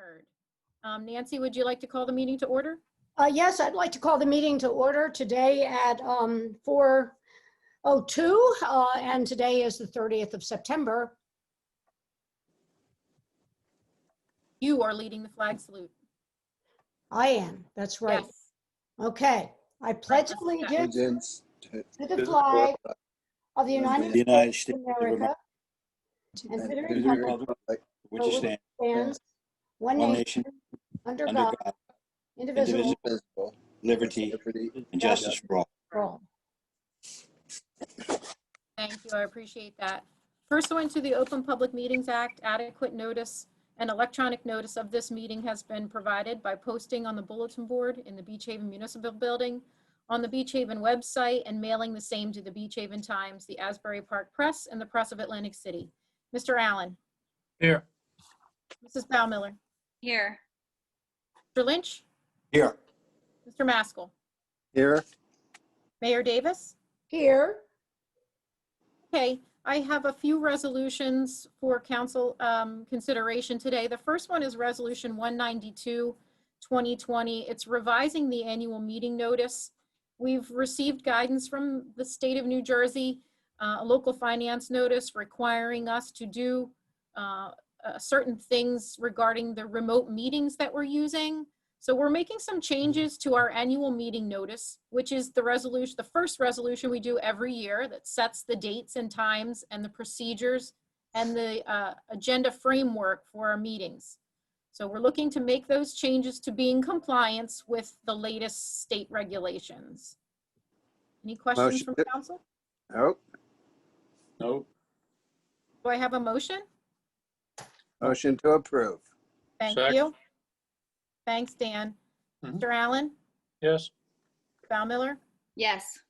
heard. Nancy, would you like to call the meeting to order? Yes, I'd like to call the meeting to order today at 4:02, and today is the 30th of September. You are leading the flag salute. I am, that's right. Yes. Okay, I pledge allegiance to the flag of the United States of America and to the republic which for which stands stands one nation, under God, indivisible, liberty, and justice for all. for all. Thank you. I appreciate that. Pursuant to the Open Public Meetings Act, adequate notice and electronic notice of this meeting has been provided by posting on the bulletin board in the Beach Haven Municipal Building, on the Beach Haven website, and mailing the same to the Beach Haven Times, the Asbury Park Press, and the Press of Atlantic City. Mr. Allen. Here. Mrs. Bowmiller. Here. Mr. Lynch. Here. Mr. Maskell. Here. Mayor Davis. Here, Okay, I have a few resolutions for council consideration today. The first one is Resolution 192, 2020. It's revising the annual meeting notice. We've received guidance from the state of New Jersey, a local finance notice requiring us to do certain things regarding the remote meetings that we're using. So we're making some changes to our annual meeting notice, which is the resolution, the first resolution we do every year that sets the dates and times and the procedures and the agenda framework for our meetings. So we're looking to make those changes to be in compliance with the latest state regulations. Any questions from council? Nope. No. Do I have a motion? Motion to approve. Thank Second. you. Thanks, Dan. Mhm. Mr. Allen, Yes. Bowmiller, Yes.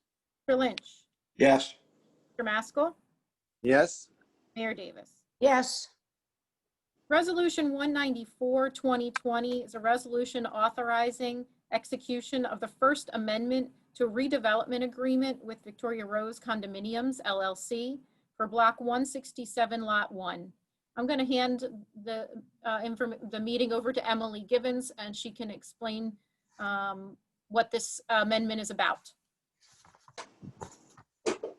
Mr. Lynch, Yes. Mr. Maskell, Yes. Mayor Davis. yes, Resolution 194, 2020 is a resolution authorizing execution of the First Amendment to a redevelopment agreement with Victoria Rose Condominiums, LLC, for Block 167, Lot 1. I'm going to hand the meeting over to Emily Gibbons, and she can explain what this amendment is about.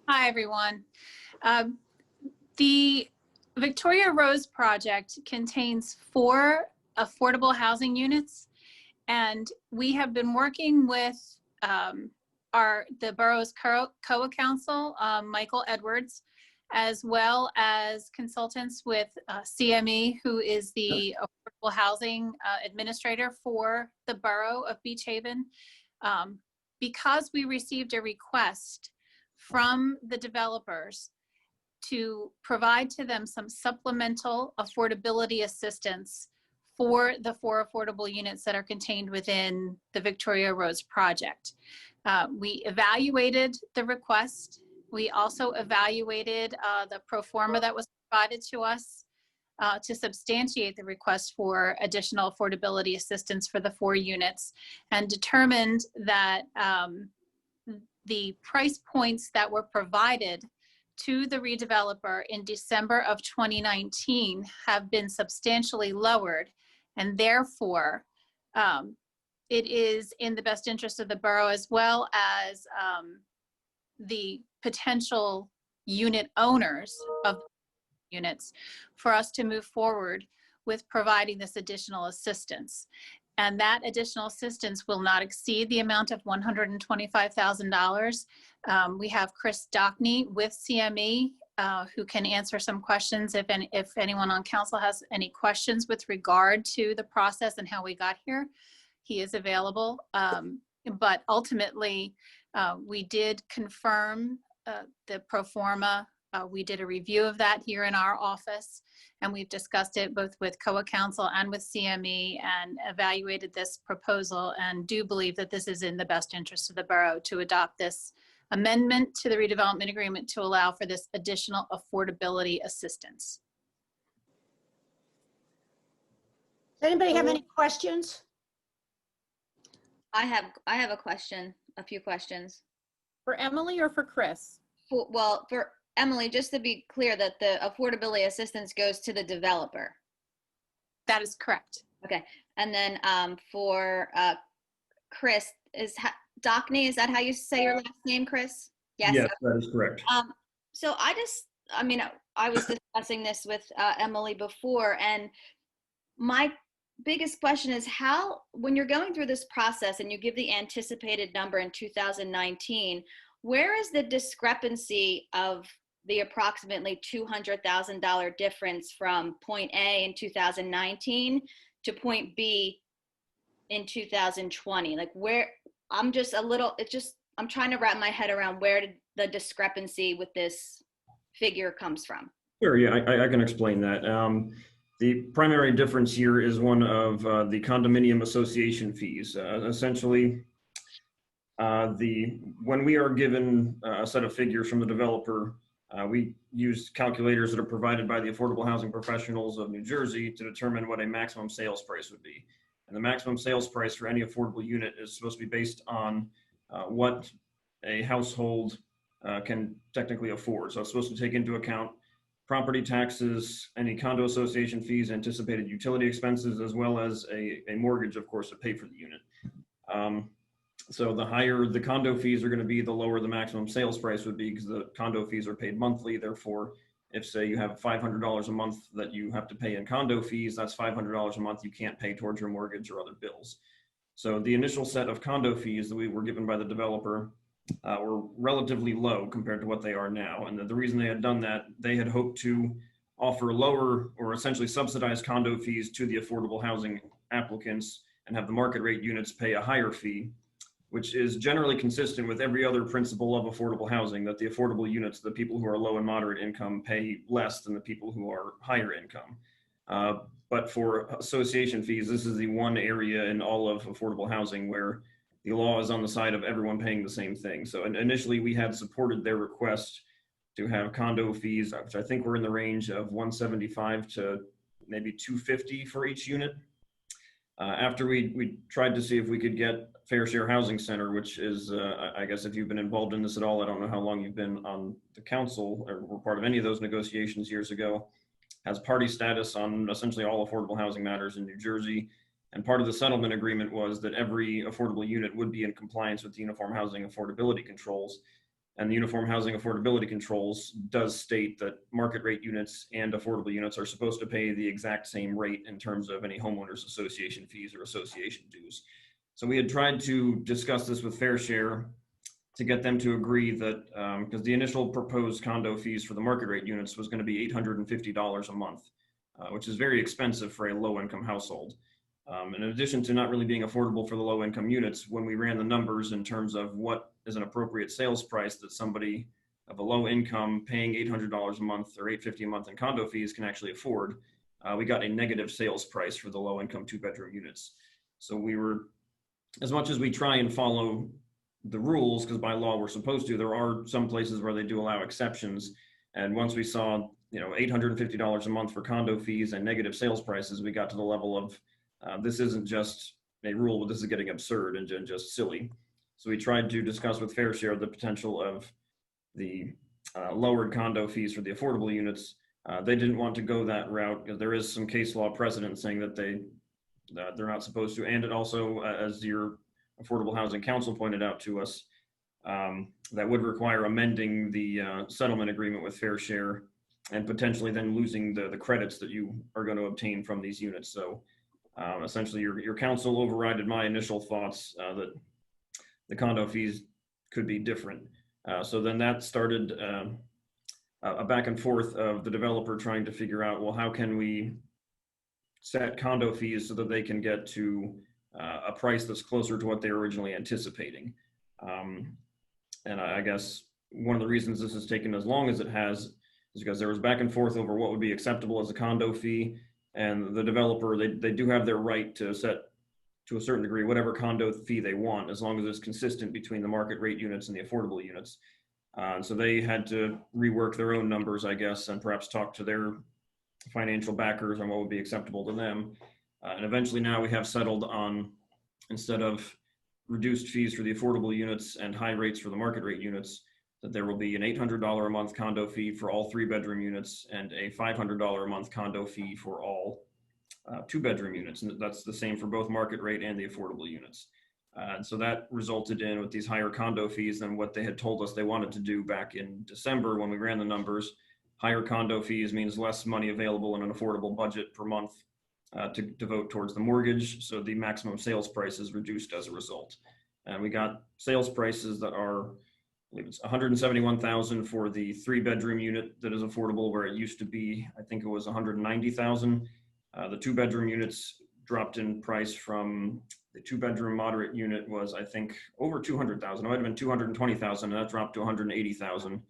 Hi, everyone. The Victoria Rose project contains 4 affordable housing units, and we have been working with the borough's COA council, Michael Edwards, as well as consultants with CME, who is the affordable housing administrator for the borough of Beach Haven. Because we received a request from the developers to provide to them some supplemental affordability assistance for the 4 affordable units that are contained within the Victoria Rose project. We evaluated the request. We also evaluated the pro forma that was provided to us to substantiate the request for additional affordability assistance for the 4 units, and determined that the price points that were provided to the redeveloper in December of 2019 have been substantially lowered, and therefore it is in the best interest of the borough, as well as the potential unit owners of units, for us to move forward with providing this additional assistance. And that additional assistance will not exceed the amount of $125,000. We have Chris Dockney with CME who can answer some questions if anyone on council has any questions with regard to the process and how we got here. He is available. But ultimately, we did confirm the pro forma. We did a review of that here in our office, and we've discussed it both with COA council and with CME, and evaluated this proposal, and do believe that this is in the best interest of the borough to adopt this amendment to the redevelopment agreement to allow for this additional affordability assistance. does anybody have any questions? I have a question, a few questions. For Emily or for Chris? Well, for Emily, just to be clear that the affordability assistance goes to the developer. That is correct. Okay. And then for Chris, Dockney, is that how you say your last name, Chris? Yes. Yes, that is correct. So I mean, I was discussing this with Emily before, and my biggest question is when you're going through this process and you give the anticipated number in 2019, where is the discrepancy of the approximately $200,000 difference from point A in 2019 to point B in 2020? Like I'm trying to wrap my head around where the discrepancy with this figure comes from. Sure, yeah, I can explain that. The primary difference here is one of the condominium association fees. Essentially, when we are given a set of figures from the developer, we use calculators that are provided by the Affordable Housing Professionals of New Jersey to determine what a maximum sales price would be. And the maximum sales price for any affordable unit is supposed to be based on what a household can technically afford. So it's supposed to take into account property taxes, any condo association fees, anticipated utility expenses, as well as a mortgage, of course, to pay for the unit. So the higher the condo fees are going to be, the lower the maximum sales price would be, because the condo fees are paid monthly. Therefore, if say you have $500 a month that you have to pay in condo fees, that's $500 a month you can't pay towards your mortgage or other bills. So the initial set of condo fees that we were given by the developer were relatively low compared to what they are now. And the reason they had done that, they had hoped to offer lower or essentially subsidized condo fees to the affordable housing applicants and have the market rate units pay a higher fee, which is generally consistent with every other principle of affordable housing, that the affordable units, the people who are low and moderate income, pay less than the people who are higher income. But for association fees, this is the one area in all of affordable housing where the law is on the side of everyone paying the same thing. So initially we had supported their request to have condo fees, which I think were in the range of $175 to maybe $250 for each unit. After we tried to see if we could get Fair Share Housing Center, which is, I guess if you've been involved in this at all, I don't know how long you've been on the council or were part of any of those negotiations years ago, has party status on essentially all affordable housing matters in New Jersey. And part of the settlement agreement was that every affordable unit would be in compliance with the Uniform Housing Affordability Controls. And the Uniform Housing Affordability Controls does state that market rate units and affordable units are supposed to pay the exact same rate in terms of any homeowners association fees or association dues. So we had tried to discuss this with Fair Share to get them to agree that, because the initial proposed condo fees for the market rate units was going to be $850 a month, which is very expensive for a low income household. In addition to not really being affordable for the low income units, when we ran the numbers in terms of what is an appropriate sales price that somebody of a low income paying $800 a month or $850 a month in condo fees can actually afford, we got a negative sales price for the low income 2-bedroom units. So we were, as much as we try and follow the rules, because by law we're supposed to, there are some places where they do allow exceptions. And once we saw, $850 a month for condo fees and negative sales prices, we got to the level of, this isn't just a rule, but this is getting absurd and just silly. So we tried to discuss with Fair Share the potential of the lowered condo fees for the affordable units. They didn't want to go that route because there is some case law precedent saying that they're not supposed to. And it also, as your Affordable Housing Council pointed out to us, that would require amending the settlement agreement with Fair Share and potentially then losing the credits that you are going to obtain from these units. So essentially your council overrided my initial thoughts that the condo fees could be different. So then that started a back and forth of the developer trying to figure out, well, how can we set condo fees so that they can get to a price that's closer to what they were originally anticipating. And I guess one of the reasons this has taken as long as it has is because there was back and forth over what would be acceptable as a condo fee. And the developer, they do have their right to set, to a certain degree, whatever condo fee they want, as long as it's consistent between the market rate units and the affordable units. And so they had to rework their own numbers, I guess, and perhaps talk to their financial backers on what would be acceptable to them. And eventually now we have settled on, instead of reduced fees for the affordable units and high rates for the market rate units, that there will be an $800 a month condo fee for all 3-bedroom units and a $500 a month condo fee for all two-bedroom units, and that's the same for both market rate and the affordable units. And so that resulted in with these higher condo fees than what they had told us they wanted to do back in December when we ran the numbers. Higher condo fees means less money available in an affordable budget per month to devote towards the mortgage. So the maximum sales price is reduced as a result. And we got sales prices that are, I believe it's 171,000 for the 3-bedroom unit that is affordable, where it used to be, I think it was 190,000. The 2-bedroom units dropped in price from the 2-bedroom moderate unit was, I think, over 200,000. It might have been 220,000, and that dropped to 180,000.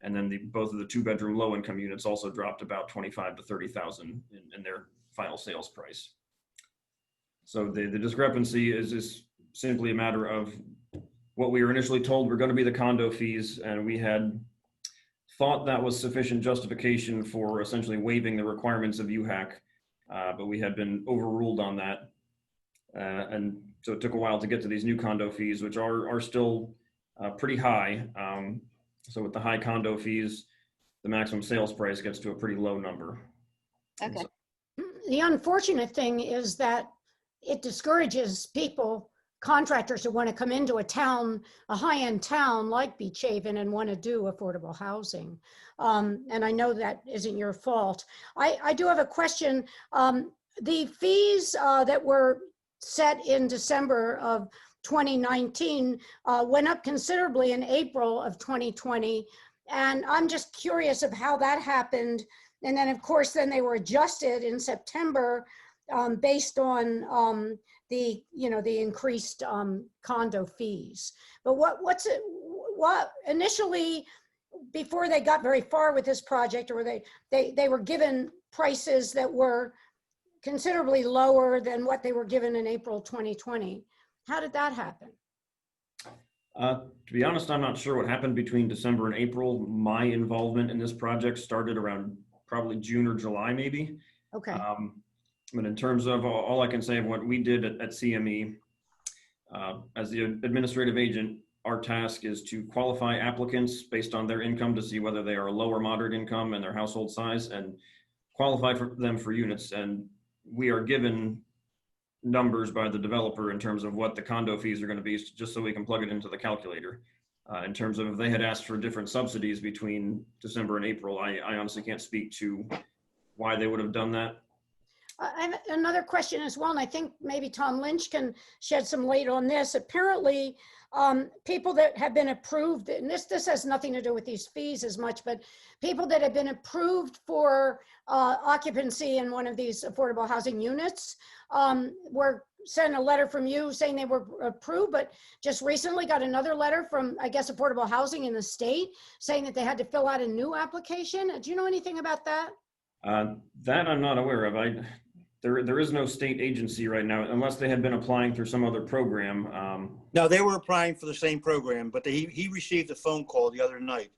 And then both of the 2-bedroom low-income units also dropped about 25 to 30,000 in their final sales price. So the discrepancy is simply a matter of what we were initially told were going to be the condo fees, and we had thought that was sufficient justification for essentially waiving the requirements of UHAC, but we had been overruled on that. And so it took a while to get to these new condo fees, which are still pretty high. So with the high condo fees, the maximum sales price gets to a pretty low number. Okay. The unfortunate thing is that it discourages people, contractors who want to come into a town, a high-end town like Beach Haven, and want to do affordable housing. And I know that isn't your fault. I do have a question. The fees that were set in December of 2019 went up considerably in April of 2020. And I'm just curious of how that happened. And then, of course, then they were adjusted in September based on the increased condo fees. But what initially, before they got very far with this project, or they were given prices that were considerably lower than what they were given in April 2020. How did that happen? To be honest, I'm not sure what happened between December and April. My involvement in this project started around probably June or July, maybe. Okay. But in terms of all I can say of what we did at CME, as the administrative agent, our task is to qualify applicants based on their income to see whether they are low or moderate income and their household size, and qualify for them for units. And we are given numbers by the developer in terms of what the condo fees are going to be, just so we can plug it into the calculator. In terms of if they had asked for different subsidies between December and April, I honestly can't speak to why they would have done that. I have another question as well, and I think maybe Tom Lynch can shed some light on this. Apparently, people that have been approved, and this has nothing to do with these fees as much, but people that have been approved for occupancy in one of these affordable housing units were sent a letter from you saying they were approved, but just recently got another letter from, I guess, affordable housing in the state saying that they had to fill out a new application. Do you know anything about that? That I'm not aware of. There is no state agency right now, unless they had been applying through some other program. No, they were applying for the same program, but he received a phone call the other night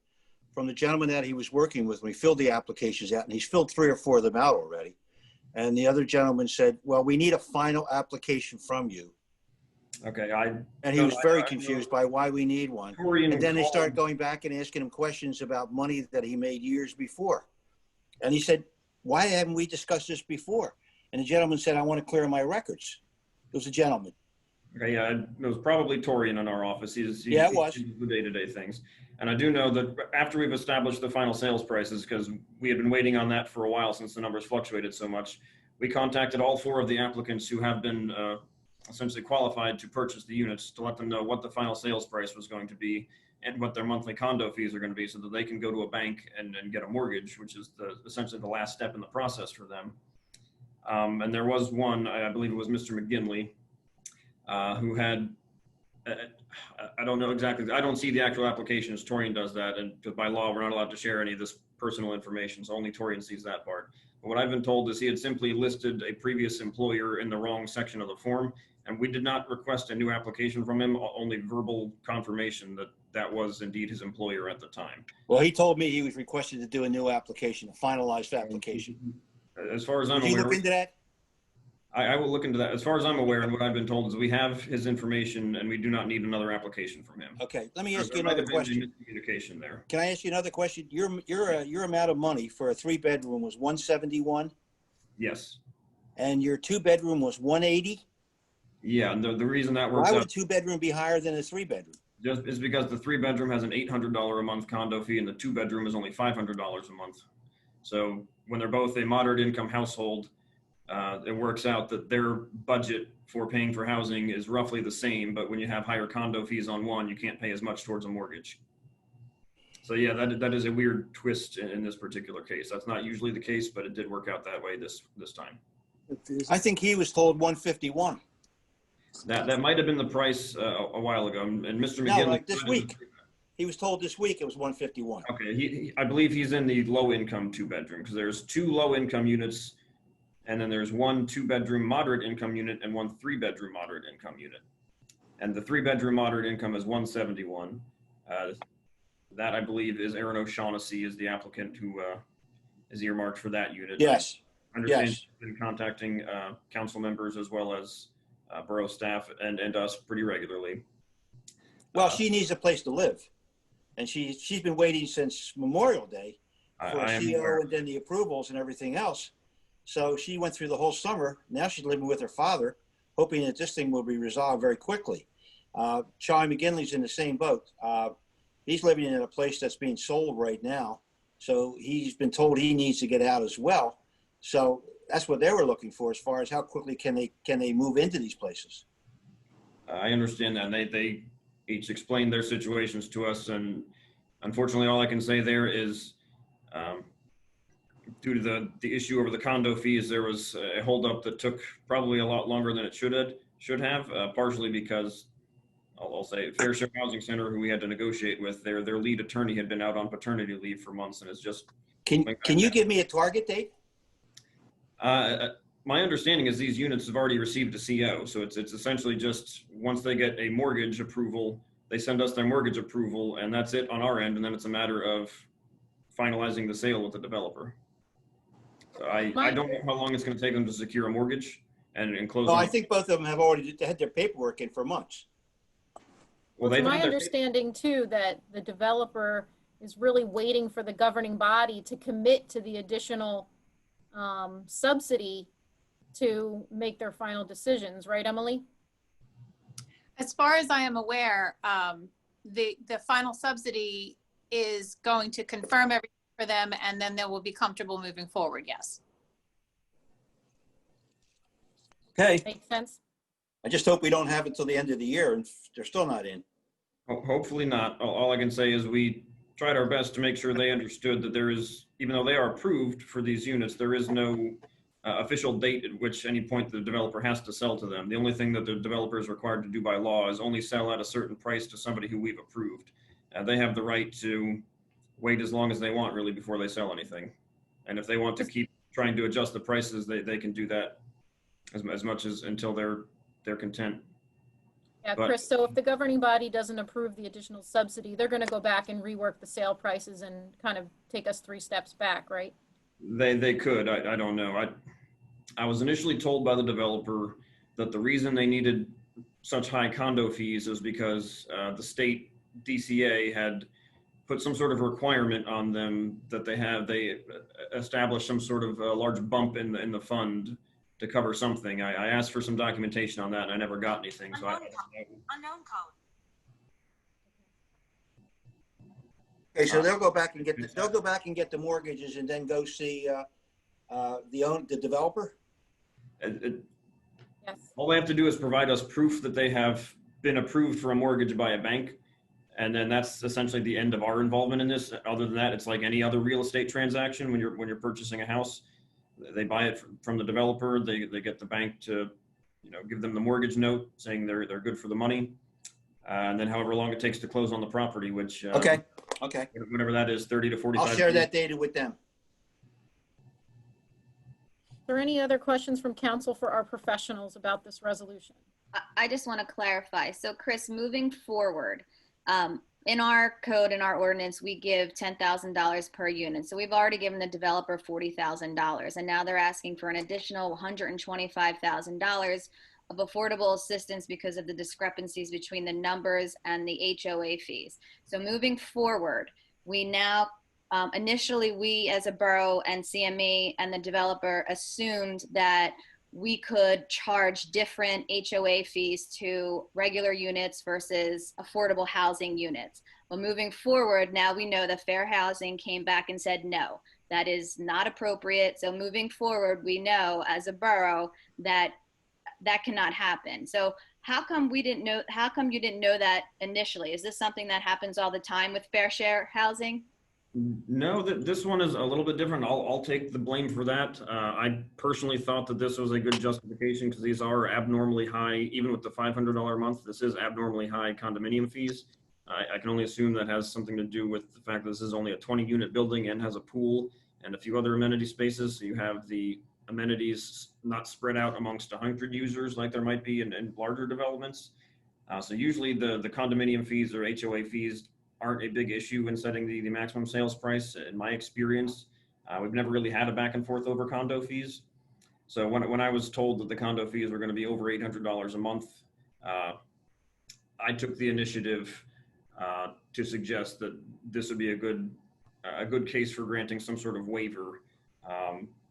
from the gentleman that he was working with when he filled the applications out, and he's filled 3 or 4 of them out already. And the other gentleman said, well, we need a final application from you. Okay, and he was very confused by why we need one. And then they started going back and asking him questions about money that he made years before. And he said, why haven't we discussed this before? And the gentleman said, I want to clear my records. It was a gentleman. Okay, yeah, it was probably Torian in our office. Yeah, it was. The day-to-day things. And I do know that after we've established the final sales prices, because we had been waiting on that for a while since the numbers fluctuated so much, we contacted all 4 of the applicants who have been essentially qualified to purchase the units to let them know what the final sales price was going to be and what their monthly condo fees are going to be, so that they can go to a bank and get a mortgage, which is essentially the last step in the process for them. And there was one, I believe it was Mr. McGinley, who had, I don't know exactly, I don't see the actual applications. Torian does that, and because by law, we're not allowed to share any of this personal information, so only Torian sees that part. But what I've been told is he had simply listed a previous employer in the wrong section of the form, and we did not request a new application from him, only verbal confirmation that that was indeed his employer at the time. Well, he told me he was requested to do a new application, a finalized application. As far as I'm aware. Did you look into that? I will look into that. As far as I'm aware, and what I've been told is we have his information and we do not need another application from him. Okay, let me ask you another question. Communication there. Can I ask you another question? Your amount of money for a 3-bedroom was $171? Yes. and your 2-bedroom was 180. Yeah, and the reason that works Why would a out 2-bedroom be higher than a 3-bedroom? just is because the 3-bedroom has an $800 a month condo fee and the 2-bedroom is only $500 a month. So when they're both a moderate income household, it works out that their budget for paying for housing is roughly the same, but when you have higher condo fees on one, you can't pay as much towards a mortgage. So yeah, that is a weird twist in this particular case. That's not usually the case, but it did work out that way this time. I think he was told 151. That might have been the price a while ago, and Mr. No, McGinley. like this week. He was told this week it was 151. Okay, I believe he's in the low income 2-bedroom because there's 2 low income units, and then there's 1 2-bedroom moderate income unit and 1 3-bedroom moderate income unit. And the 3-bedroom moderate income is 171. That I believe is Aaron O'Shaughnessy is the applicant who is earmarked for that unit. Yes. I understand Yes. she's been contacting council members as well as borough staff and us pretty regularly. Well, she needs a place to live. And she's been waiting since Memorial Day for I a am CO aware. and then the approvals and everything else. So she went through the whole summer. Now she's living with her father, hoping that this thing will be resolved very quickly. Charlie McGinley's in the same boat. He's living in a place that's being sold right now. So he's been told he needs to get out as well. So that's what they were looking for as far as how quickly can they move into these places. I understand that. And they each explained their situations to us. And unfortunately, all I can say there is due to the issue over the condo fees, there was a holdup that took probably a lot longer than it should have, partially because I'll say Fair Share Housing Center, who we had to negotiate with, their lead attorney had been out on paternity leave for months and is just. Can you give me a target date? My understanding is these units have already received a CO, so it's essentially just once they get a mortgage approval, they send us their mortgage approval, and that's it on our end, and then it's a matter of finalizing the sale with the developer. So I don't know how long it's going to take them to secure a mortgage and close. Well, I think both of them have already had their paperwork in for months. Well, It's my understanding too that the developer is really waiting for the governing body to commit to the additional subsidy to make their final decisions, right, Emily? As far as I am aware, the final subsidy is going to confirm everything for them, and then they will be comfortable moving forward, yes. Okay. Makes sense? I just hope we don't have it till the end of the year and they're still not in. Hopefully not. All I can say is we tried our best to make sure they understood that there is, even though they are approved for these units, there is no official date at which any point the developer has to sell to them. The only thing that the developer is required to do by law is only sell at a certain price to somebody who we've approved. They have the right to wait as long as they want, really, before they sell anything. And if they want to keep trying to adjust the prices, they can do that as much as until they're content. Yeah, But- Chris, so if the governing body doesn't approve the additional subsidy, they're going to go back and rework the sale prices and kind of take us 3 steps back, right? They could. I don't know. I was initially told by the developer that the reason they needed such high condo fees is because the state DCA had put some sort of requirement on them that they established some sort of large bump in the fund to cover something. I asked for some documentation on that and I never got anything. So Unknown code. Okay, so they'll go back and get the mortgages and then go see the developer. Yes. All they have to do is provide us proof that they have been approved for a mortgage by a bank. And then that's essentially the end of our involvement in this. Other than that, it's like any other real estate transaction. When you're purchasing a house, they buy it from the developer. They get the bank to, give them the mortgage note saying they're good for the money. And then however long it takes to close on the property, which Okay. whatever that is, 30 to 45 I'll share days. that data with them. Are there any other questions from council for our professionals about this resolution? I just want to clarify. So Chris, moving forward, in our code, in our ordinance, we give $10,000 per unit. So we've already given the developer $40,000, and now they're asking for an additional $125,000 of affordable assistance because of the discrepancies between the numbers and the HOA fees. So moving forward, we now, initially we as a borough and CME and the developer assumed that we could charge different HOA fees to regular units versus affordable housing units. Well, moving forward, now we know that Fair Housing came back and said, no, that is not appropriate. So moving forward, we know as a borough that that cannot happen. So how come you didn't know that initially? Is this something that happens all the time with fair share housing? No, this one is a little bit different. I'll take the blame for that. I personally thought that this was a good justification because these are abnormally high, even with the $500 a month. This is abnormally high condominium fees. I can only assume that has something to do with the fact that this is only a 20-unit building and has a pool and a few other amenity spaces. So you have the amenities not spread out amongst 100 users like there might be in larger developments. So usually the condominium fees or HOA fees aren't a big issue in setting the maximum sales price. In my experience, we've never really had a back and forth over condo fees. So when I was told that the condo fees were going to be over $800 a month, I took the initiative to suggest that this would be a good case for granting some sort of waiver.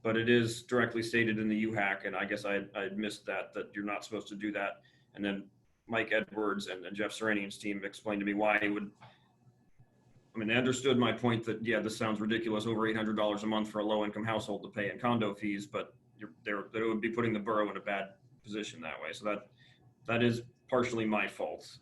But it is directly stated in the UHAC, and I guess I missed that you're not supposed to do that. And then Mike Edwards and Jeff Serenian's team explained to me why it would. I mean, they understood my point that, yeah, this sounds ridiculous, over $800 a month for a low-income household to pay in condo fees, but they would be putting the borough in a bad position that way. So that is partially my fault.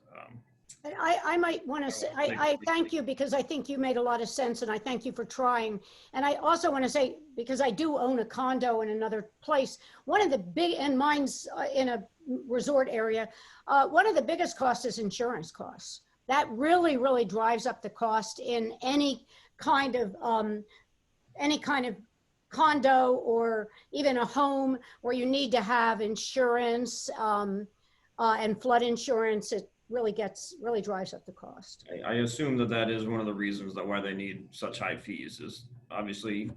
I might want to say, I thank you because I think you made a lot of sense and I thank you for trying. And I also want to say, because I do own a condo in another place, one of the big, and mine's in a resort area, one of the biggest costs is insurance costs. That really, really drives up the cost in any kind of condo or even a home where you need to have insurance and flood insurance. It really drives up the cost. I assume that is one of the reasons why they need such high fees is obviously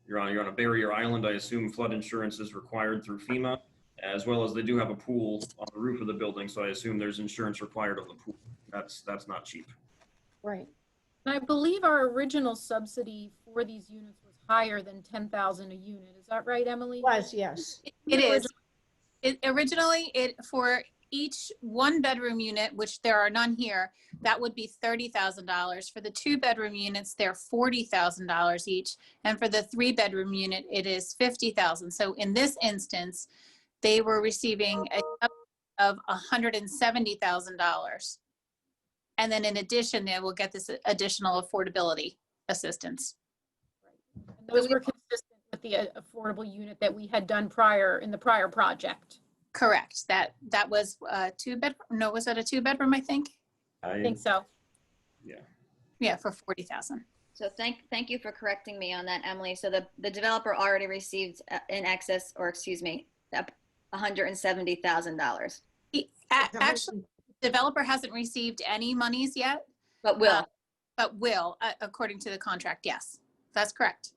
you're on a barrier island. I assume flood insurance is required through FEMA, as well as they do have a pool on the roof of the building. So I assume there's insurance required on the pool. That's not cheap. Right. And I believe our original subsidy for these units was higher than 10,000 a unit. Is that right, Emily? Was, yes. It is. Originally, for each 1-bedroom unit, which there are none here, that would be $30,000. For the 2-bedroom units, they're $40,000 each. And for the 3-bedroom unit, it is $50,000. So in this instance, they were receiving a subsidy of $170,000. And then in addition, they will get this additional affordability assistance. And those were consistent with the affordable unit that we had done in the prior project. Correct. That was a 2-bedroom. No, was that a 2-bedroom? I think. I think so. Yeah. Yeah, for $40,000. So thank you for correcting me on that, Emily. So the developer already received $170,000. Actually, the developer hasn't received any monies yet. But will. According to the contract, yes. That's correct.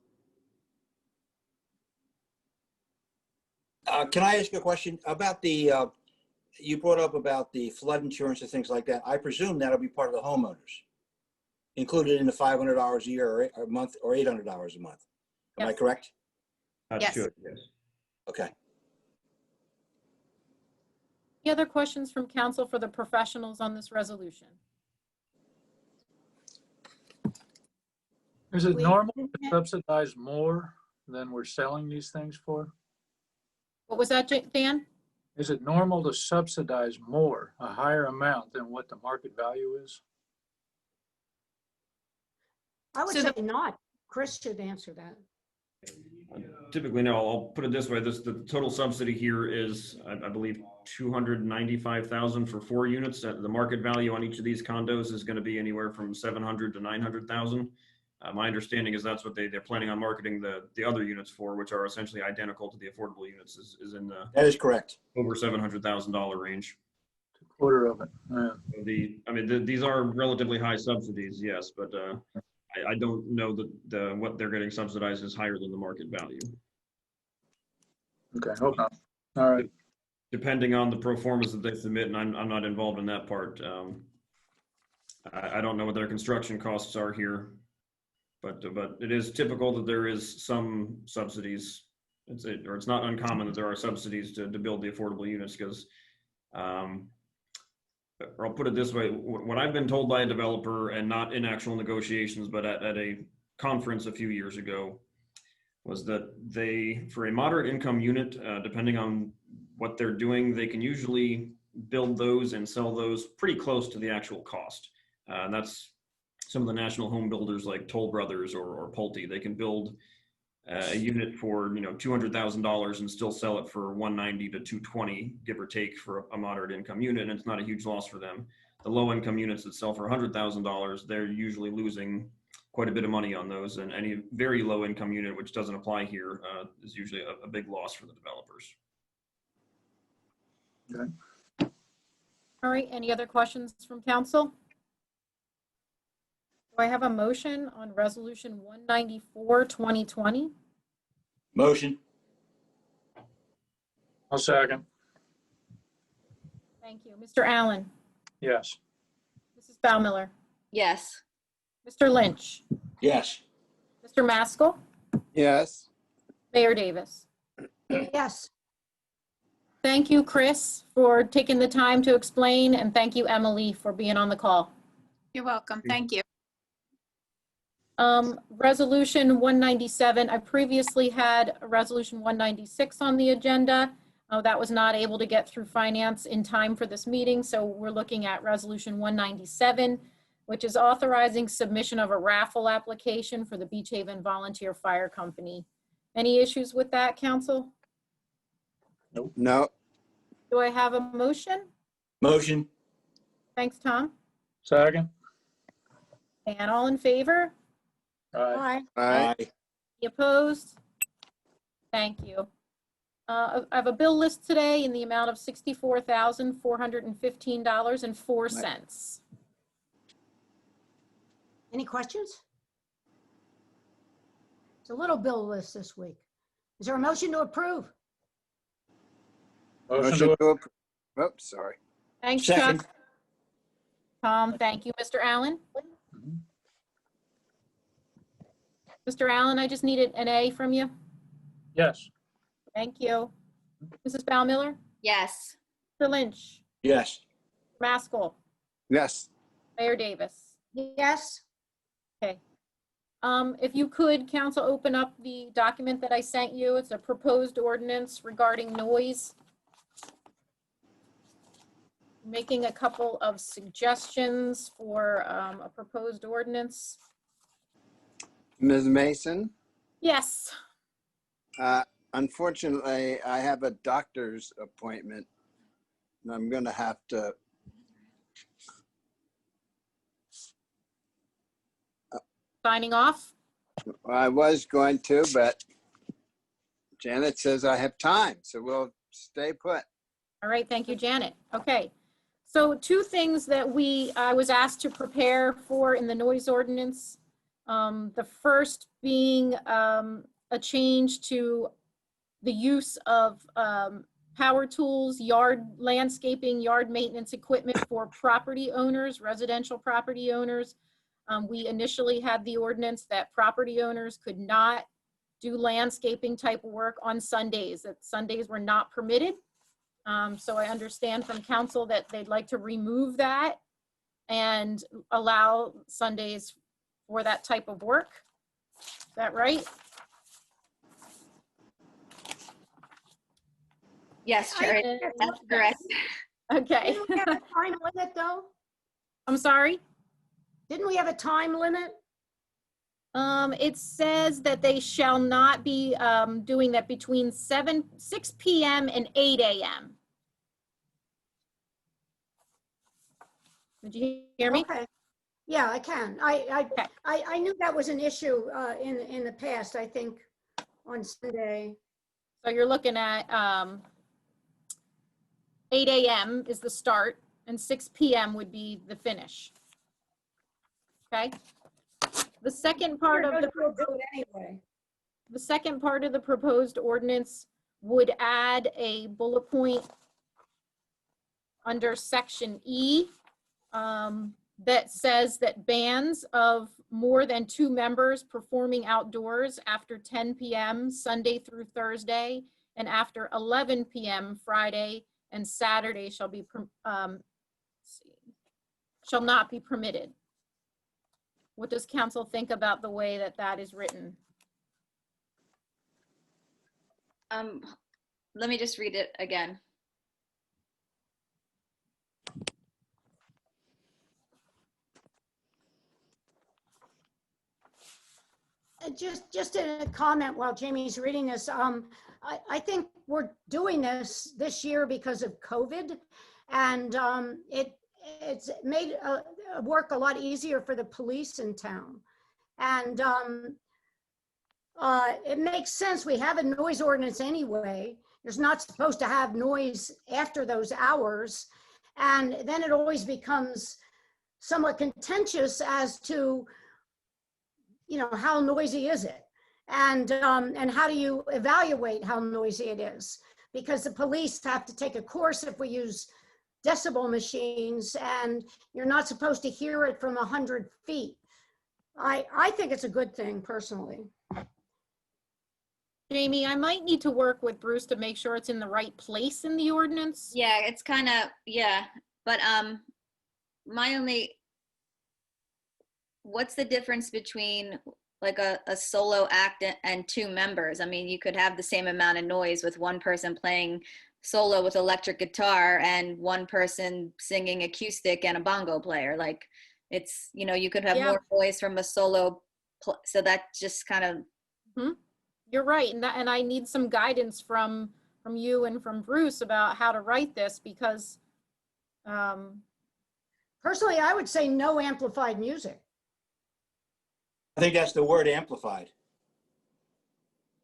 Can I ask a question about you brought up about the flood insurance and things like that. I presume that'll be part of the homeowners, included in the $500 a year or a month or $800 a month. Am I correct? Yes. Should, yes. Okay. Any other questions from council for the professionals on this resolution? Is it normal to subsidize more than we're selling these things for? What was that, Dan? Is it normal to subsidize more, a higher amount than what the market value is? I would say not. Chris should answer that. Typically, no. I'll put it this way: the total subsidy here is, I believe, $295,000 for 4 units. The market value on each of these condos is going to be anywhere from $700,000 to $900,000. My understanding is that's what they're planning on marketing the other units for, which are essentially identical to the affordable units. Is in the that is correct over $700,000 range. A quarter of it. Yeah. These are relatively high subsidies, yes, but I don't know that what they're getting subsidized is higher than the market value. Okay, hold on. All right. Depending on the pro formas that they submit, and I'm not involved in that part. I don't know what their construction costs are here, but it is typical that there is some subsidies it's not uncommon that there are subsidies to build the affordable units because, or I'll put it this way, what I've been told by a developer, and not in actual negotiations, but at a conference a few years ago, was that they, for a moderate income unit, depending on what they're doing, they can usually build those and sell those pretty close to the actual cost. And that's some of the national home builders like Toll Brothers or Pulte. They can build a unit for $200,000 and still sell it for $190 to $220, give or take, for a moderate income unit, and it's not a huge loss for them. The low income units that sell for $100,000, they're usually losing quite a bit of money on those, and any very low income unit, which doesn't apply here, is usually a big loss for the developers. Okay. All right, any other questions from council? Do I have a motion on resolution 194, 2020? Motion. I'll second. Thank you. Mr. Allen, Yes. Mrs. Baumiller, Yes. Mr. Lynch, Yes. Mr. Maskell, Yes. Mayor Davis. Yes. Thank you, Chris, for taking the time to explain, and thank you, Emily, for being on the call. You're welcome. Thank you. Resolution 197, I previously had a resolution 196 on the agenda. That was not able to get through finance in time for this meeting, so we're looking at resolution 197, which is authorizing submission of a raffle application for the Beach Haven Volunteer Fire Company. Any issues with that, council? No. Do I have a motion? Motion. Thanks, Tom. Second. And all in favor? Aye. Aye. Aye. Any opposed? Thank you. I have a bill list today in the amount of $64,415.04. Any questions? It's a little bill list this week. Is there a motion to approve? Motion Motion to, to approve. Oops, sorry. Thanks, Second. Chuck. Tom, thank you. Mr. Allen? Mr. Allen, I just needed an A from you. yes. Thank you. Mrs. Baumiller? Yes. Mr. Lynch? Yes. Maskell? Yes. Mayor Davis? Yes. Okay. If you could, council, open up the document that I sent you. It's a proposed ordinance regarding noise. Making a couple of suggestions for a proposed ordinance. Ms. Mason, Yes. unfortunately, I have a doctor's appointment, and I'm going to have to. Signing off. I was going to, but Janet says I have time, so we'll stay put. All right, thank you, Janet. Okay, so two things that I was asked to prepare for in the noise ordinance. The first being a change to the use of power tools, yard landscaping, yard maintenance equipment for property owners, residential property owners. We initially had the ordinance that property owners could not do landscaping type of work on Sundays, that Sundays were not permitted. So I understand from council that they'd like to remove that and allow Sundays for that type of work. Is that right? Yes, Sherry. That's correct. Okay. Didn't we have a time limit, though? I'm sorry. Didn't we have a time limit? It says that they shall not be doing that between 6 p.m. and 8 a.m. Did you hear me? Okay. Yeah, I can. I knew that was an issue in the past, I think, on Sunday. So you're looking at 8 a.m. is the start and 6 p.m. would be the finish. Okay. The second part of We'll do it anyway. the second part of the proposed ordinance would add a bullet point under section E. that says that bands of more than 2 members performing outdoors after 10 p.m. Sunday through Thursday and after 11 p.m. Friday and Saturday shall not be permitted. What does council think about the way that that is written? Let me just read it again. Just a comment while Jamie's reading this. I think we're doing this year because of COVID, and it's made work a lot easier for the police in town. And it makes sense. We have a noise ordinance anyway. There's not supposed to have noise after those hours. And then it always becomes somewhat contentious as to, you know, how noisy is it? And how do you evaluate how noisy it is? Because the police have to take a course if we use decibel machines, and you're not supposed to hear it from 100 feet. I think it's a good thing personally. Jamie, I might need to work with Bruce to make sure it's in the right place in the ordinance. Yeah, it's kind of, yeah, but my only, what's the difference between like a solo act and 2 members? I mean, you could have the same amount of noise with one person playing solo with electric guitar and one person singing acoustic and a bongo player. Like, it's, you know, you could have more noise from a solo, so that just kind of. You're right, and I need some guidance from you and from Bruce about how to write this, because personally, I would say no amplified music. I think that's the word, amplified.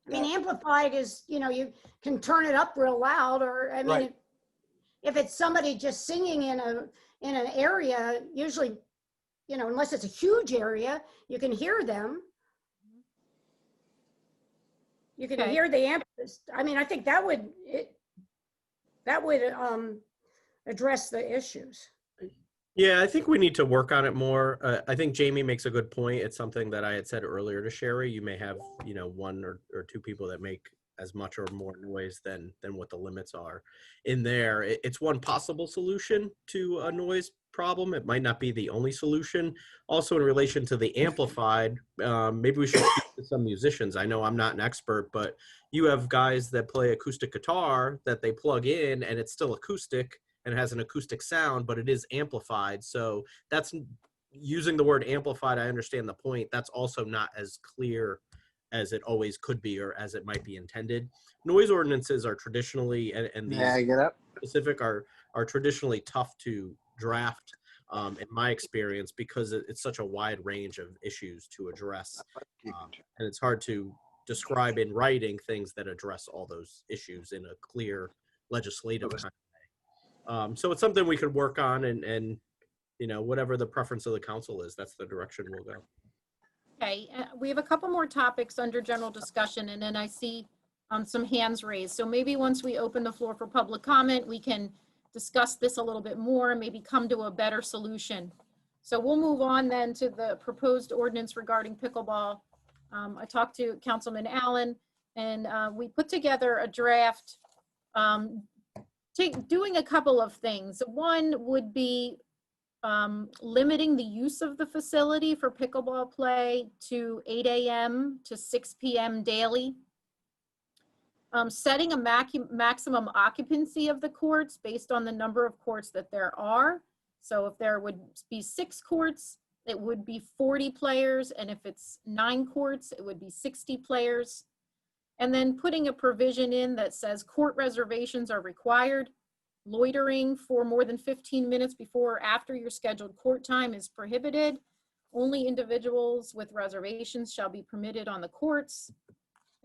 I mean, amplified is, you know, you can turn it up real loud, or I mean, Right. if it's somebody just singing in an area, usually, you know, unless it's a huge area, you can hear them. You can hear the amp. I mean, I think that would address the issues. Yeah, I think we need to work on it more. I think Jamie makes a good point. It's something that I had said earlier to Sherry. You may have, you know, 1 or 2 people that make as much or more noise than what the limits are in there. It's one possible solution to a noise problem. It might not be the only solution. Also, in relation to the amplified, maybe we should speak to some musicians. I know I'm not an expert, but you have guys that play acoustic guitar that they plug in and it's still acoustic and it has an acoustic sound, but it is amplified. So that's using the word amplified. I understand the point. That's also not as clear as it always could be, or as it might be intended. Noise ordinances are traditionally, and these specific are traditionally tough to draft, in my experience, because it's such a wide range of issues to address. And it's hard to describe in writing things that address all those issues in a clear legislative kind of way. So it's something we could work on, and you know, whatever the preference of the council is, that's the direction we'll go. Okay, we have a couple more topics under general discussion, and then I see some hands raised. So maybe once we open the floor for public comment, we can discuss this a little bit more and maybe come to a better solution. So we'll move on then to the proposed ordinance regarding pickleball. I talked to Councilman Allen, and we put together a draft doing a couple of things. One would be limiting the use of the facility for pickleball play to 8 a.m. to 6 p.m. daily. Setting a maximum occupancy of the courts based on the number of courts that there are. So if there would be 6 courts, it would be 40 players. And if it's 9 courts, it would be 60 players. And then putting a provision in that says court reservations are required. Loitering for more than 15 minutes before or after your scheduled court time is prohibited. Only individuals with reservations shall be permitted on the courts.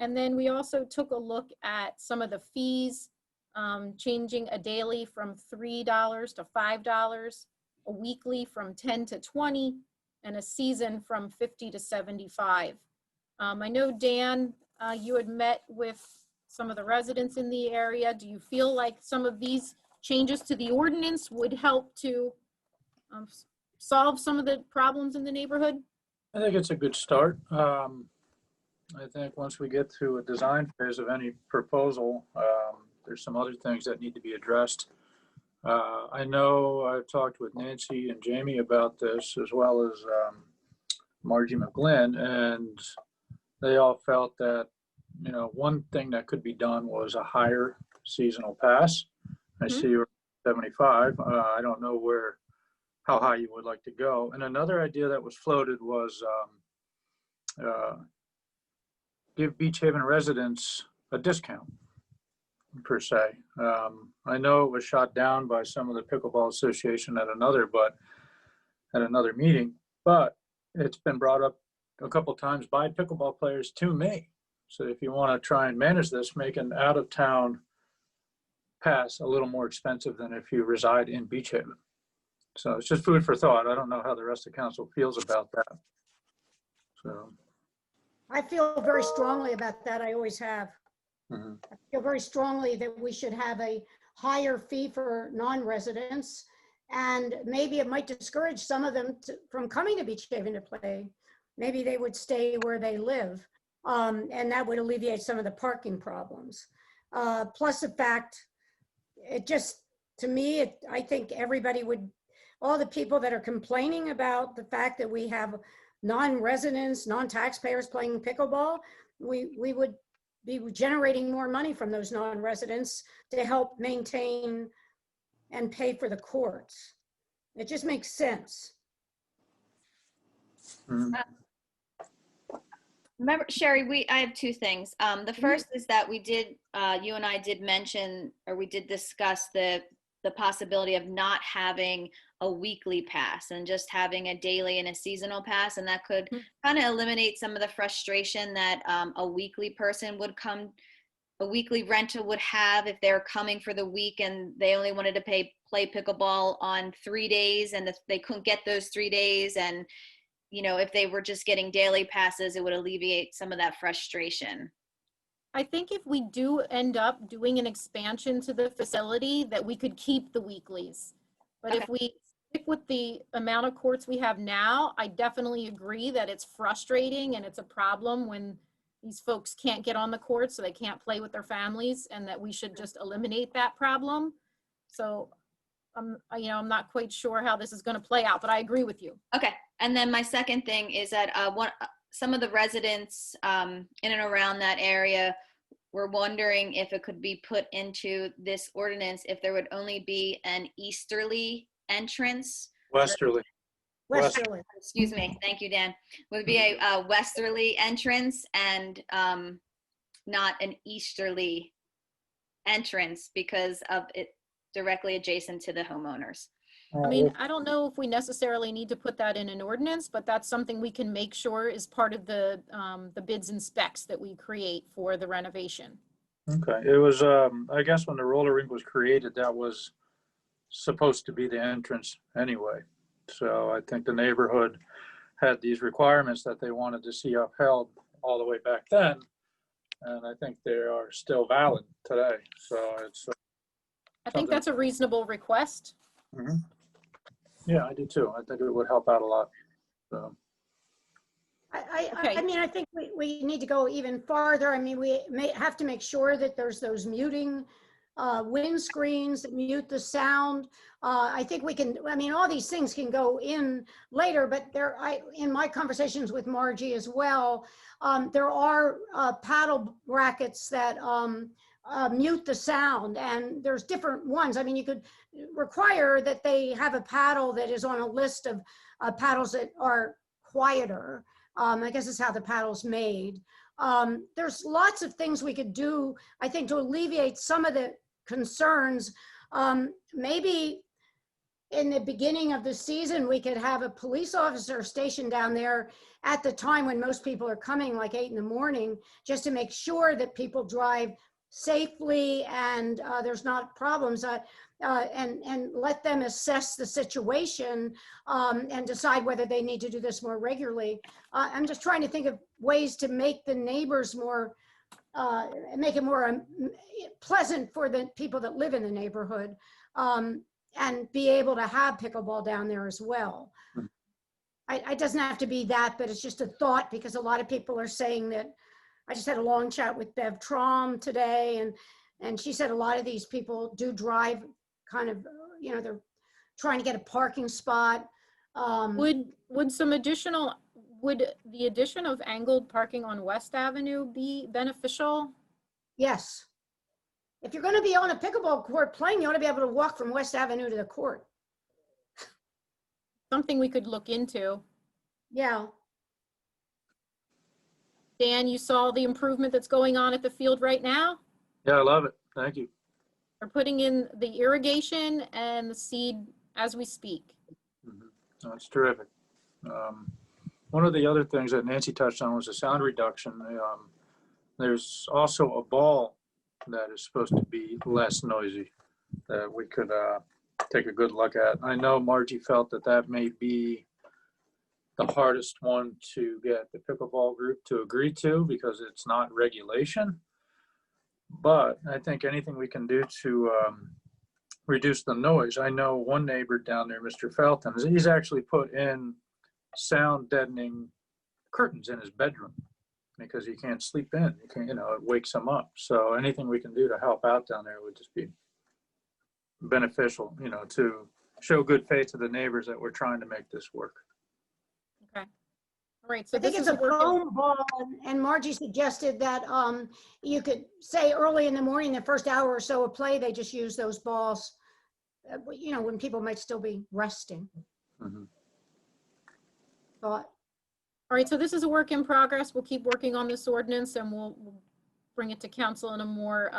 And then we also took a look at some of the fees, changing a daily from $3 to $5, a weekly from 10 to 20, and a season from 50 to 75. I know, Dan, you had met with some of the residents in the area. Do you feel like some of these changes to the ordinance would help to solve some of the problems in the neighborhood? I think it's a good start. I think once we get through a design phase of any proposal, there's some other things that need to be addressed. I know I've talked with Nancy and Jamie about this, as well as Margie McGlynn, and they all felt that, you know, one thing that could be done was a higher seasonal pass. I see you're 75. I don't know how high you would like to go. And another idea that was floated was give Beach Haven residents a discount, per se. I know it was shot down by some of the Pickleball Association at another meeting, but it's been brought up a couple times by pickleball players to me. So if you want to try and manage this, make an out-of-town pass a little more expensive than if you reside in Beach Haven. So it's just food for thought. I don't know how the rest of council feels about that. So I feel very strongly about that. I always have. mhm. I feel very strongly that we should have a higher fee for non-residents, and maybe it might discourage some of them from coming to Beach Haven to play. Maybe they would stay where they live, and that would alleviate some of the parking problems. Plus the fact, it just, to me, I think everybody would, all the people that are complaining about the fact that we have non-residents, non-taxpayers playing pickleball, we would be generating more money from those non-residents to help maintain and pay for the courts. It just makes sense. Mhm. Remember, Sherry, I have two things. The first is that we did, you and I did mention, or we did discuss the possibility of not having a weekly pass and just having a daily and a seasonal pass. And that could kind of eliminate some of the frustration that a weekly person would come, a weekly renter would have if they're coming for the week and they only wanted to play pickleball on 3 days, and if they couldn't get those 3 days, and you know, if they were just getting daily passes, it would alleviate some of that frustration. I think if we do end up doing an expansion to the facility, that we could keep the weeklies. But if we stick with the amount of courts we have now, I definitely agree that it's frustrating and it's a problem when these folks can't get on the court, so they can't play with their families, and that we should just eliminate that problem. So I'm not quite sure how this is going to play out, but I agree with you. Okay. And then my second thing is that some of the residents in and around that area were wondering if it could be put into this ordinance if there would only be an easterly entrance. Westerly. Westerly. Excuse me. Thank you, Dan. Would be a westerly entrance and not an easterly entrance because of it directly adjacent to the homeowners. I mean, I don't know if we necessarily need to put that in an ordinance, but that's something we can make sure is part of the bids and specs that we create for the renovation. Okay, it was, I guess when the roller rink was created, that was supposed to be the entrance anyway. So I think the neighborhood had these requirements that they wanted to see upheld all the way back then. And I think they are still valid today. So it's. I think that's a reasonable request. Mm-hmm. Yeah, I do too. I think it would help out a lot. So. I mean, I think we need to go even farther. I mean, we may have to make sure that there's those muting windscreens that mute the sound. I think we can, I mean, all these things can go in later, but in my conversations with Margie as well, there are paddle brackets that mute the sound, and there's different ones. I mean, you could require that they have a paddle that is on a list of paddles that are quieter. I guess it's how the paddle's made. There's lots of things we could do, I think, to alleviate some of the concerns. Maybe in the beginning of the season, we could have a police officer stationed down there at the time when most people are coming, like 8 in the morning, just to make sure that people drive safely and there's not problems, and let them assess the situation and decide whether they need to do this more regularly. I'm just trying to think of ways to make the neighbors more, make it more pleasant for the people that live in the neighborhood. and be able to have pickleball down there as well. It doesn't have to be that, but it's just a thought, because a lot of people are saying that. I just had a long chat with Bev Trom today, and she said a lot of these people do drive kind of, they're trying to get a parking spot. Would the addition of angled parking on West Avenue be beneficial? Yes. If you're going to be on a pickleball court playing, you ought to be able to walk from West Avenue to the court. Something we could look into. Yeah. Dan, you saw the improvement that's going on at the field right now? Yeah, I love it. Thank you. We're putting in the irrigation and the seed as we speak. That's terrific. One of the other things that Nancy touched on was the sound reduction. There's also a ball that is supposed to be less noisy that we could take a good look at. I know Margie felt that may be the hardest one to get the pickleball group to agree to, because it's not regulation. But I think anything we can do to reduce the noise. I know one neighbor down there, Mr. Felton, he's actually put in sound deadening curtains in his bedroom because he can't sleep in. He can't, it wakes him up. So anything we can do to help out down there would just be beneficial, to show good faith to the neighbors that we're trying to make this work. Okay. All right. So I think this it's is a foam ball, and Margie suggested that you could say early in the morning, the first hour or so of play, they just use those balls, when people might still be resting. Thought. All right, so this is a work in progress. We'll keep working on this ordinance, and we'll bring it to council in a more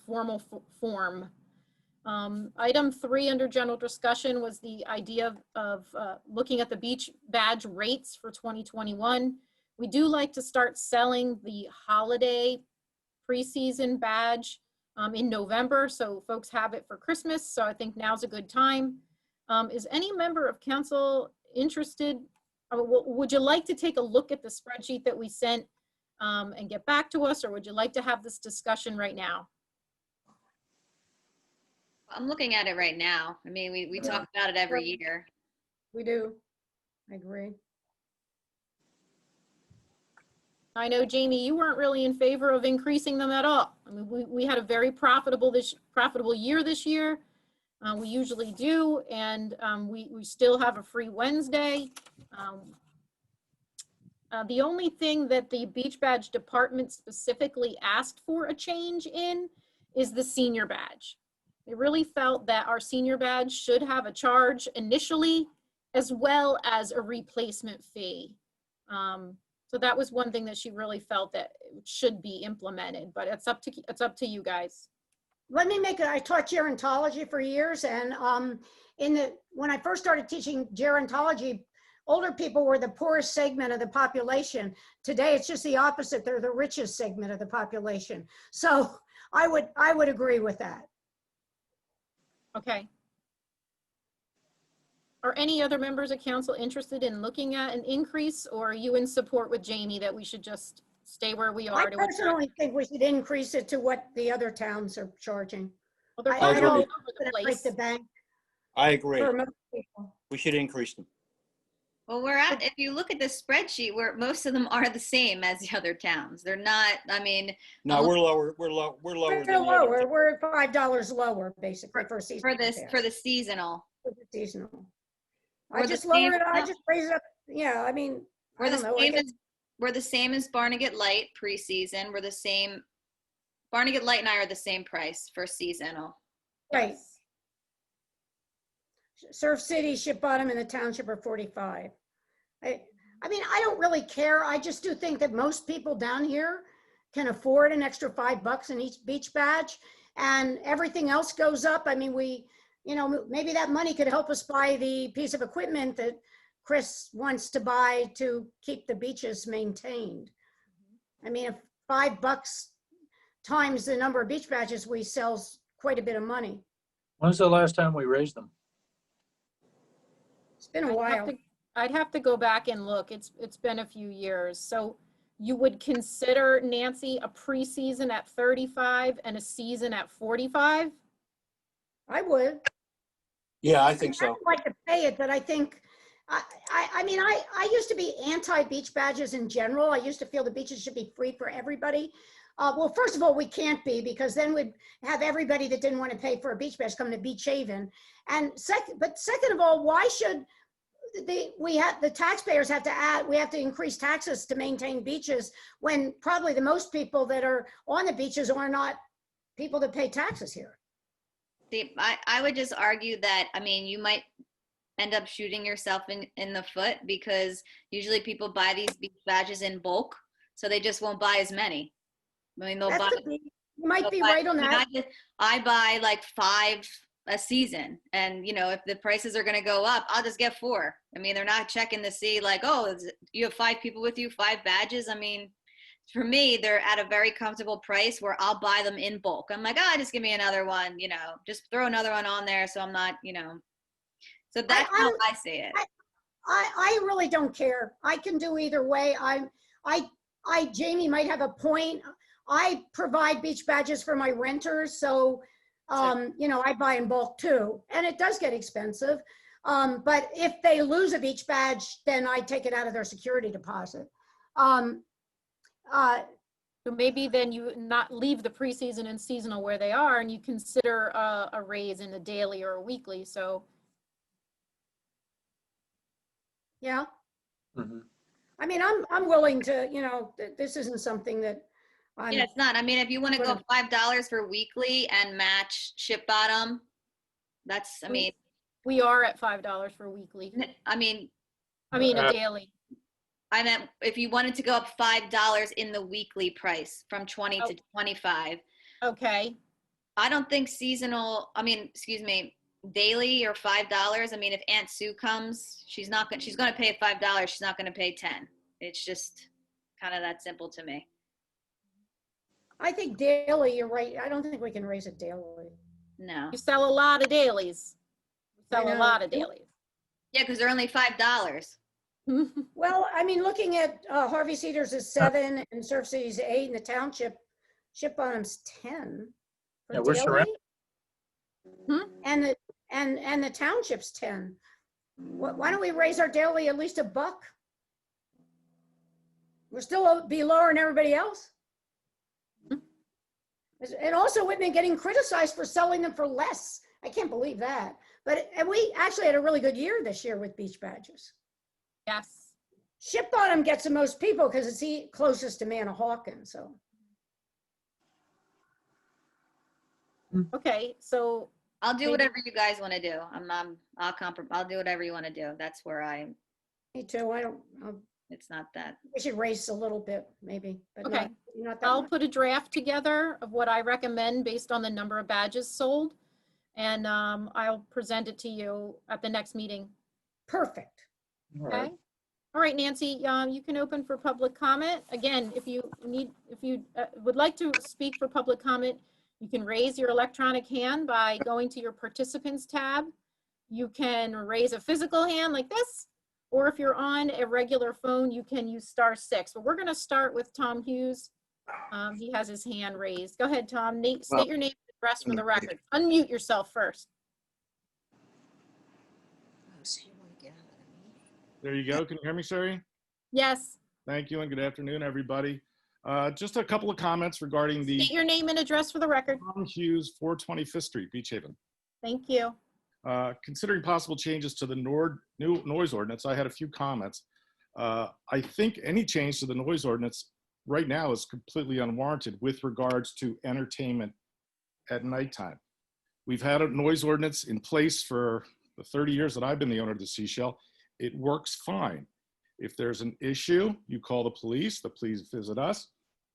formal form. Item 3 under general discussion was the idea of looking at the beach badge rates for 2021. We do like to start selling the holiday preseason badge in November, so folks have it for Christmas. So I think now's a good time. Is any member of council interested? Would you like to take a look at the spreadsheet that we sent and get back to us, or would you like to have this discussion right now? I'm looking at it right now. I mean, we talk about it every year. We do. I agree. I know, Jamie, you weren't really in favor of increasing them at all. I mean, we had a very profitable year this year. We usually do, and we still have a free Wednesday. The only thing that the beach badge department specifically asked for a change in is the senior badge. They really felt that our senior badge should have a charge initially, as well as a replacement fee. So that was one thing that she really felt that should be implemented, but it's up to you guys. Let me make it. I taught gerontology for years, and when I first started teaching gerontology, older people were the poorest segment of the population. Today, it's just the opposite. They're the richest segment of the population. So I would agree with that. Okay. Are any other members of council interested in looking at an increase, or are you in support with Jamie that we should just stay where we are? I personally think we should increase it to what the other towns are charging. Well, they're I all know over it's the gonna break place. the bank I agree. for most people. We should increase them. Well, if you look at the spreadsheet, most of them are the same as the other towns. They're not, I mean. No, we're lower. We're lower. We're than the other lower. two. We're $5 lower, basically, for a season. For the seasonal. For the seasonal. Or I the just lowered it. I seasonal. just raised it up. Yeah, I mean, I don't know. I guess- We're the same as Barnegat Light preseason. We're the same. Barnegat Light and I are the same price for seasonal. Right. Surf City, Ship Bottom, and the township are 45. I mean, I don't really care. I just do think that most people down here can afford an extra $5 in each beach badge, and everything else goes up. I mean, maybe that money could help us buy the piece of equipment that Chris wants to buy to keep the beaches maintained. I mean, if $5 times the number of beach badges we sell is quite a bit of money. When's the last time we raised them? It's been a while. I'd have to go back and look. It's been a few years. So you would consider, Nancy, a preseason at 35 and a season at 45? I would. Yeah, I think I so. would like to pay it, but I think, I mean, I used to be anti-beach badges in general. I used to feel the beaches should be free for everybody. Well, first of all, we can't be, because then we'd have everybody that didn't want to pay for a beach badge come to Beach Haven. And second of all, why should the taxpayers have to add, we have to increase taxes to maintain beaches when probably the most people that are on the beaches are not people that pay taxes here. See, I would just argue that, I mean, you might end up shooting yourself in the foot, because usually people buy these beach badges in bulk, so they just won't buy as many. I mean, they'll That buy. could be, you might be buy- right on I mean, that. I buy like 5 a season, and if the prices are going to go up, I'll just get 4. I mean, they're not checking to see like, oh, you have 5 people with you, 5 badges. I mean, for me, they're at a very comfortable price where I'll buy them in bulk. I'm like, just give me another one, just throw another one on there, so I'm not, so that's how I see it. I really don't care. I can do either way. Jamie might have a point. I provide beach badges for my renters, so I buy in bulk too, and it does get expensive. But if they lose a beach badge, then I take it out of their security deposit. So maybe then you not leave the preseason and seasonal where they are, and you consider a raise in a daily or a weekly. So Yeah. Mhm. I mean, I'm willing to, this isn't something that Yeah, it's not. I mean, if you want to go Gonna- $5 for weekly and match Ship Bottom, that's, I mean, we are at $5 for weekly. I mean, I mean, a daily. I meant if you wanted to go up $5 in the weekly price from 20 to 25. Okay. I don't think seasonal, I mean, excuse me, daily or $5. I mean, if Aunt Sue comes, she's going to pay $5. She's not going to pay 10. It's just kind of that simple to me. I think daily, you're right. I don't think we can raise it daily. No. You sell a lot of dailies. You sell I a know. lot of dailies. Yeah, because they're only $5. Well, I mean, looking at Harvey Cedars is 7 and Surf City's 8 and the township, Ship Bottom's 10. for Yeah, we're daily, surrounded. And the township's 10. Why don't we raise our daily at least $1? We're still be lower than everybody else. And also, we've been getting criticized for selling them for less. I can't believe that. And we actually had a really good year this year with beach badges. Yes. Ship Bottom gets the most people because it's the closest to Manahawkin. So Okay. So I'll do Maybe- whatever you guys want to do. I'll do whatever you want to do. That's where me too. it's not that. We should raise a little bit, maybe, but Okay. not that I'll much. put a draft together of what I recommend based on the number of badges sold. And I'll present it to you at the next meeting. Perfect. All Okay. right. All right, Nancy, you can open for public comment. Again, if you would like to speak for public comment, you can raise your electronic hand by going to your participants tab. You can raise a physical hand like this, or if you're on a regular phone, you can use *6. But we're going to start with Tom Hughes. He has his hand raised. Go ahead, Tom. State your name and address for the record. Unmute yourself first. There you go. Can you hear me, Sherry? Yes. Thank you and good afternoon, everybody. Just a couple of comments regarding the State your name and address for the record. Tom Hughes, 425th Street, Beach Haven. Thank you. Considering possible changes to the new noise ordinance, I had a few comments. I think any change to the noise ordinance right now is completely unwarranted with regards to entertainment at nighttime. We've had a noise ordinance in place for the 30 years that I've been the owner of the Seashell. It works fine. If there's an issue, you call the police visit us.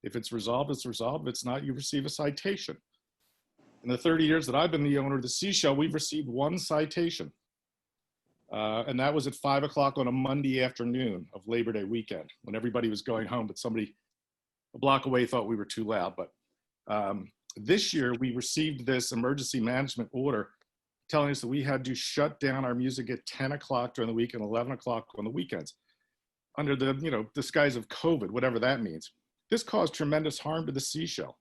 If it's resolved, it's resolved. If it's not, you receive a citation. In the 30 years that I've been the owner of the Seashell, we've received 1 citation. And that was at 5 o'clock on a Monday afternoon of Labor Day weekend when everybody was going home, but somebody a block away thought we were too loud. But this year we received this emergency management order telling us that we had to shut down our music at 10 o'clock during the week and 11 o'clock on the weekends under the disguise of COVID, whatever that means. This caused tremendous harm to the Seashell.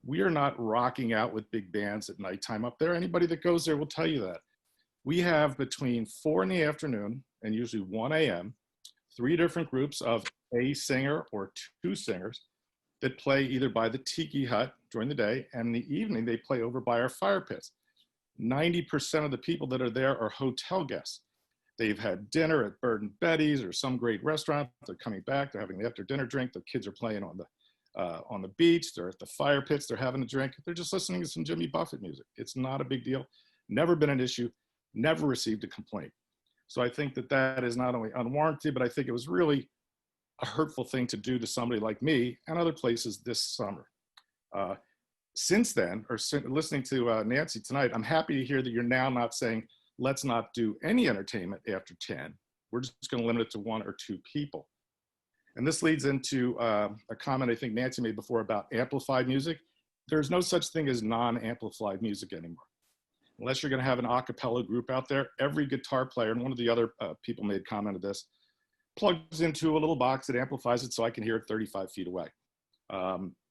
We are not rocking out with big bands at nighttime up there. Anybody that goes there will tell you that. We have between 4 in the afternoon and usually 1 a.m., 3 different groups of a singer or 2 singers that play either by the Tiki Hut during the day, and in the evening they play over by our fire pits. 90% of the people that are there are hotel guests. They've had dinner at Bird and Betty's or some great restaurant. They're coming back. They're having the after dinner drink. The kids are playing on the beach. They're at the fire pits. They're having a drink. They're just listening to some Jimmy Buffett music. It's not a big deal. Never been an issue. Never received a complaint. So I think that that is not only unwarranted, but I think it was really a hurtful thing to do to somebody like me and other places this summer. Since then, or listening to Nancy tonight, I'm happy to hear that you're now not saying, let's not do any entertainment after 10. We're just going to limit it to 1 or 2 people. And this leads into a comment I think Nancy made before about amplified music. There's no such thing as non-amplified music anymore. Unless you're going to have an a cappella group out there, every guitar player, and one of the other people made comment of this, plugs into a little box that amplifies it so I can hear it 35 feet away.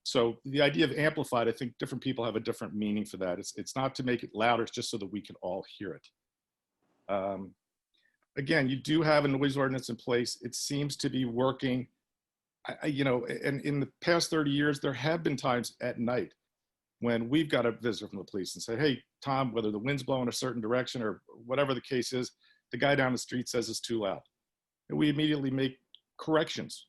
So the idea of amplified, I think different people have a different meaning for that. It's not to make it louder, it's just so that we can all hear it. Again, you do have a noise ordinance in place. It seems to be working. And in the past 30 years, there have been times at night when we've got a visitor from the police and say, hey, Tom, whether the wind's blowing a certain direction or whatever the case is, the guy down the street says it's too loud. And we immediately make corrections.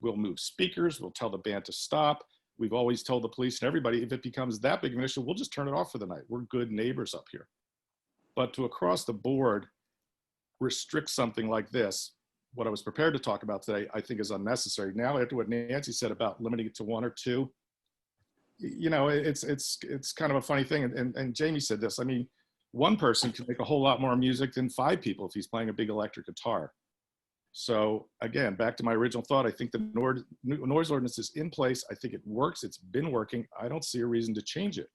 We'll move speakers, we'll tell the band to stop. We've always told the police and everybody, if it becomes that big of an issue, we'll just turn it off for the night. We're good neighbors up here. But to across the board restrict something like this, what I was prepared to talk about today, I think is unnecessary. Now, after what Nancy said about limiting it to 1 or 2, it's kind of a funny thing. And Jamie said this, I mean, one person can make a whole lot more music than 5 people if he's playing a big electric guitar. So again, back to my original thought, I think the noise ordinance is in place. I think it works. It's been working. I don't see a reason to change it.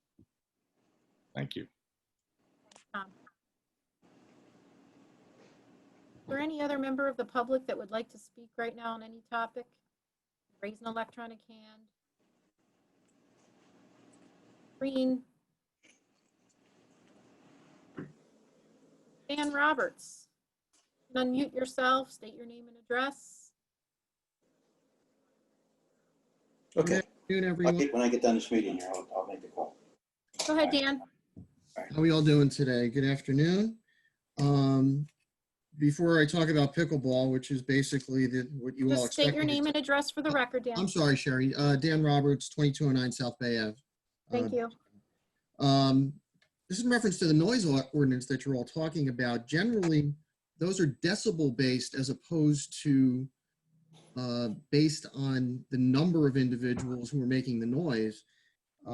Thank you. Is there any other member of the public that would like to speak right now on any topic? Raise an electronic hand. Green. Dan Roberts. Unmute yourself, state your name and address. Okay. Good afternoon, everyone. When I get done this meeting here, I'll make the call. Go ahead, Dan. How are we all doing today? Good afternoon. Before I talk about pickleball, which is basically what you all Just expect. state your name and address for the record, Dan. I'm sorry, Sherry. Dan Roberts, 2209 South Bay Ave. Thank you. This is in reference to the noise ordinance that you're all talking about. Generally, those are decibel based as opposed to based on the number of individuals who are making the noise.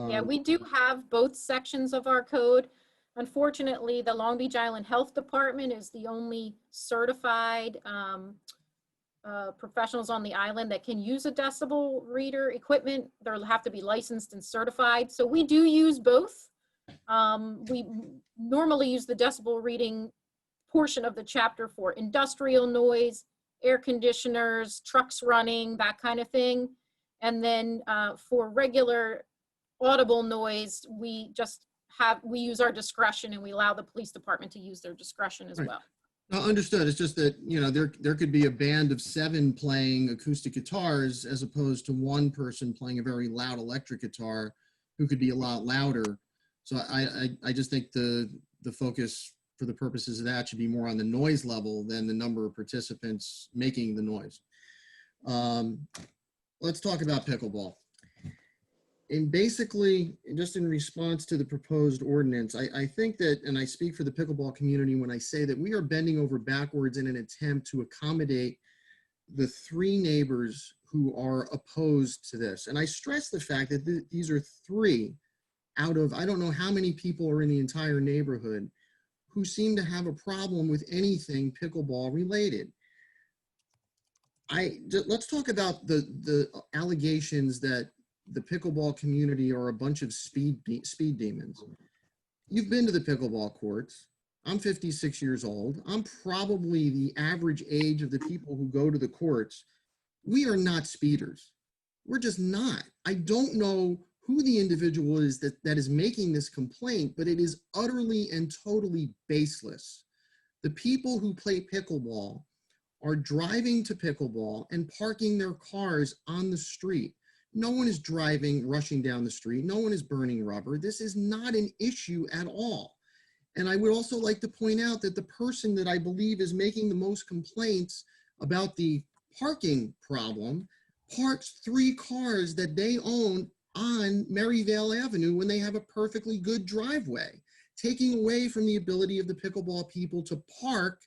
Yeah, we do have both sections of our code. Unfortunately, the Long Beach Island Health Department is the only certified professionals on the island that can use a decibel reader equipment. They'll have to be licensed and certified. So we do use both. We normally use the decibel reading portion of the chapter for industrial noise, air conditioners, trucks running, that kind of thing. And then for regular audible noise, we use our discretion and we allow the police department to use their discretion as well. Understood. It's just that, there could be a band of 7 playing acoustic guitars as opposed to one person playing a very loud electric guitar who could be a lot louder. So I just think the focus for the purposes of that should be more on the noise level than the number of participants making the noise. Let's talk about pickleball. And basically, just in response to the proposed ordinance, I think that, and I speak for the pickleball community when I say that we are bending over backwards in an attempt to accommodate the 3 neighbors who are opposed to this. And I stress the fact that these are 3 out of, I don't know how many people are in the entire neighborhood who seem to have a problem with anything pickleball related. Let's talk about the allegations that the pickleball community are a bunch of speed demons. You've been to the pickleball courts. I'm 56 years old. I'm probably the average age of the people who go to the courts. We are not speeders. We're just not. I don't know who who the individual is that is making this complaint, but it is utterly and totally baseless. The people who play pickleball are driving to pickleball and parking their cars on the street. No one is driving, rushing down the street. No one is burning rubber. This is not an issue at all. And I would also like to point out that the person that I believe is making the most complaints about the parking problem parks 3 cars that they own on Maryvale Avenue when they have a perfectly good driveway, taking away from the ability of the pickleball people to park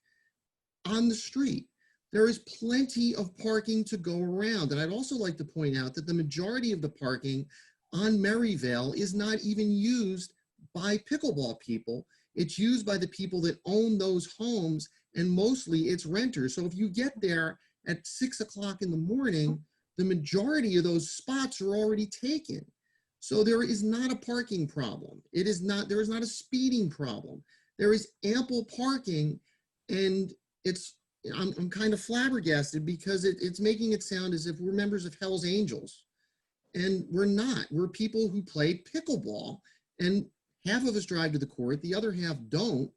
on the street. There is plenty of parking to go around. And I'd also like to point out that the majority of the parking on Maryvale is not even used by pickleball people. It's used by the people that own those homes, and mostly it's renters. So if you get there at 6 o'clock in the morning, the majority of those spots are already taken. So there is not a parking problem. There is not a speeding problem. There is ample parking, and I'm kind of flabbergasted because it's making it sound as if we're members of Hell's Angels, and we're not. We're people who play pickleball, and half of us drive to the court, the other half don't,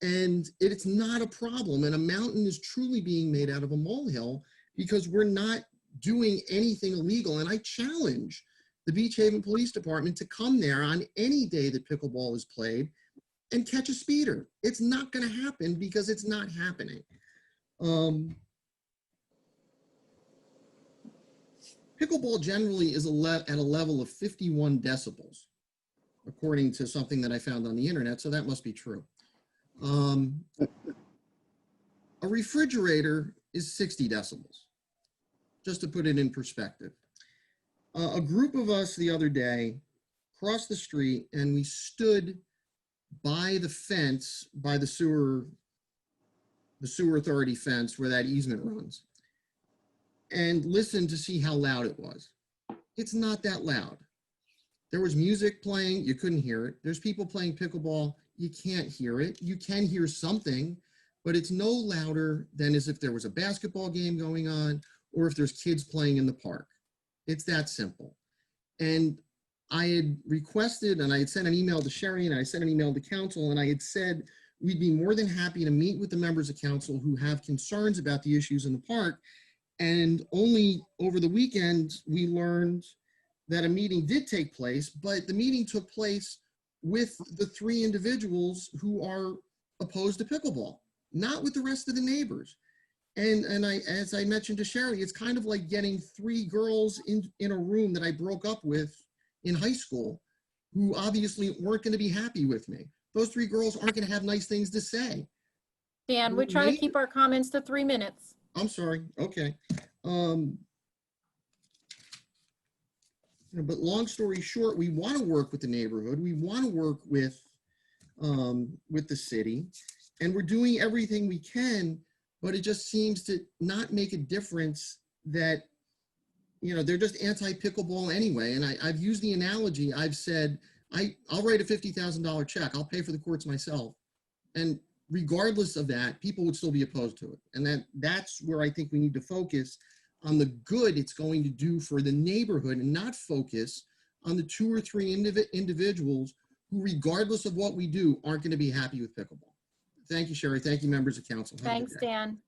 and it's not a problem. And a mountain is truly being made out of a molehill because we're not doing anything illegal. And I challenge the Beach Haven Police Department to come there on any day that pickleball is played and catch a speeder. It's not going to happen because it's not happening. Pickleball generally is at a level of 51 decibels, according to something that I found on the internet, so that must be true. A refrigerator is 60 decibels, just to put it in perspective. A group of us the other day crossed the street and we stood by the fence, by the sewer authority fence where that easement runs, and listened to see how loud it was. It's not that loud. There was music playing, you couldn't hear it. There's people playing pickleball, you can't hear it. You can hear something, but it's no louder than as if there was a basketball game going on or if there's kids playing in the park. It's that simple. And I had requested, and I had sent an email to Sherry, and I sent an email to council, and I had said we'd be more than happy to meet with the members of council who have concerns about the issues in the park. And only over the weekend, we learned that a meeting did take place, but the meeting took place with the 3 individuals who are opposed to pickleball, not with the rest of the neighbors. And as I mentioned to Sherry, it's kind of like getting 3 girls in a room that I broke up with in high school who obviously weren't going to be happy with me. Those 3 girls aren't going to have nice things to say. Dan, we try to keep our comments to 3 minutes. I'm sorry. Okay. But long story short, we want to work with the neighborhood. We want to work with the city, and we're doing everything we can, but it just seems to not make a difference that, they're just anti-pickleball anyway. And I've used the analogy. I've said, I'll write a $50,000 check. I'll pay for the courts myself. And regardless of that, people would still be opposed to it. And that's where I think we need to focus on the good it's going to do for the neighborhood and not focus on the 2 or 3 individuals who, regardless of what we do, aren't going to be happy with pickleball. Thank you, Sherry. Thank you, members of council. Thanks, Dan.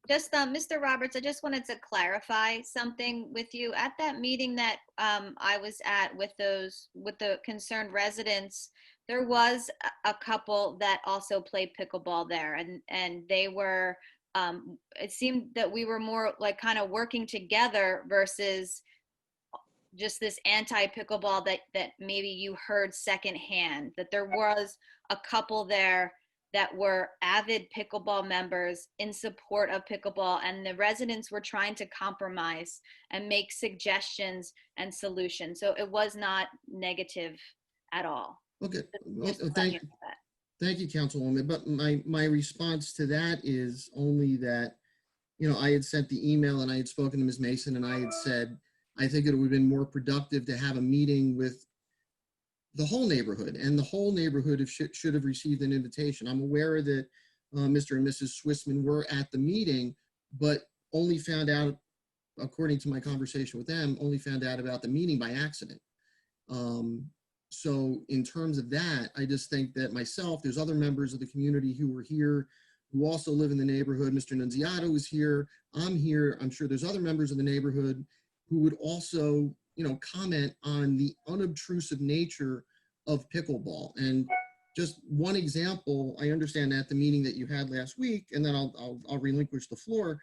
Just, Mr. Roberts, I just wanted to clarify something with you. At that meeting that I was at with the concerned residents, there was a couple that also played pickleball there, and they were, it seemed that we were more like kind of working together versus just this anti-pickleball that maybe you heard secondhand, that there was a couple there that were avid pickleball members in support of pickleball, and the residents were trying to compromise and make suggestions and solutions. So it was not negative at all. Okay. Thank you, Councilwoman. But my response to that is only that, I had sent the email and I had spoken to Ms. Mason, and I had said, I think it would have been more productive to have a meeting with the whole neighborhood, and the whole neighborhood should have received an invitation. I'm aware that Mr. and Mrs. Swissman were at the meeting, but only found out, according to my conversation with them, only found out about the meeting by accident. So in terms of that, I just think that myself, there's other members of the community who were here who also live in the neighborhood. Mr. Nunziato is here. I'm here. I'm sure there's other members of the neighborhood who would also, comment on the unobtrusive nature of pickleball. And just one example, I understand at the meeting that you had last week, and then I'll relinquish the floor,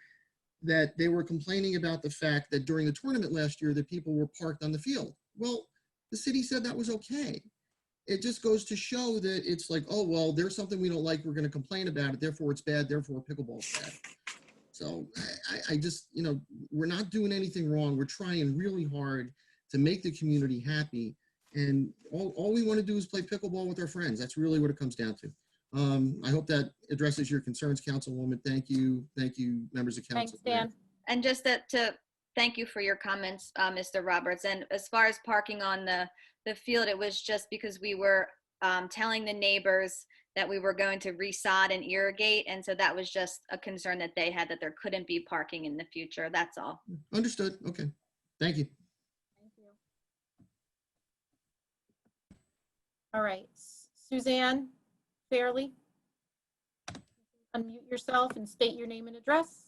that they were complaining about the fact that during the tournament last year that people were parked on the field. Well, the city said that was okay. It just goes to show that it's like, oh, well, there's something we don't like, we're going to complain about it, therefore it's bad, therefore pickleball's bad. So I just, we're not doing anything wrong. We're trying really hard to make the community happy. And all we want to do is play pickleball with our friends. That's really what it comes down to. I hope that addresses your concerns, Councilwoman. Thank you. Thank you, members of council. Thanks, Dan. And just to thank you for your comments, Mr. Roberts. And as far as parking on the field, it was just because we were telling the neighbors that we were going to resod and irrigate. And so that was just a concern that they had, that there couldn't be parking in the future. That's all. Understood. Okay. Thank you. Thank you. All right, Suzanne Fairley. Unmute yourself and state your name and address.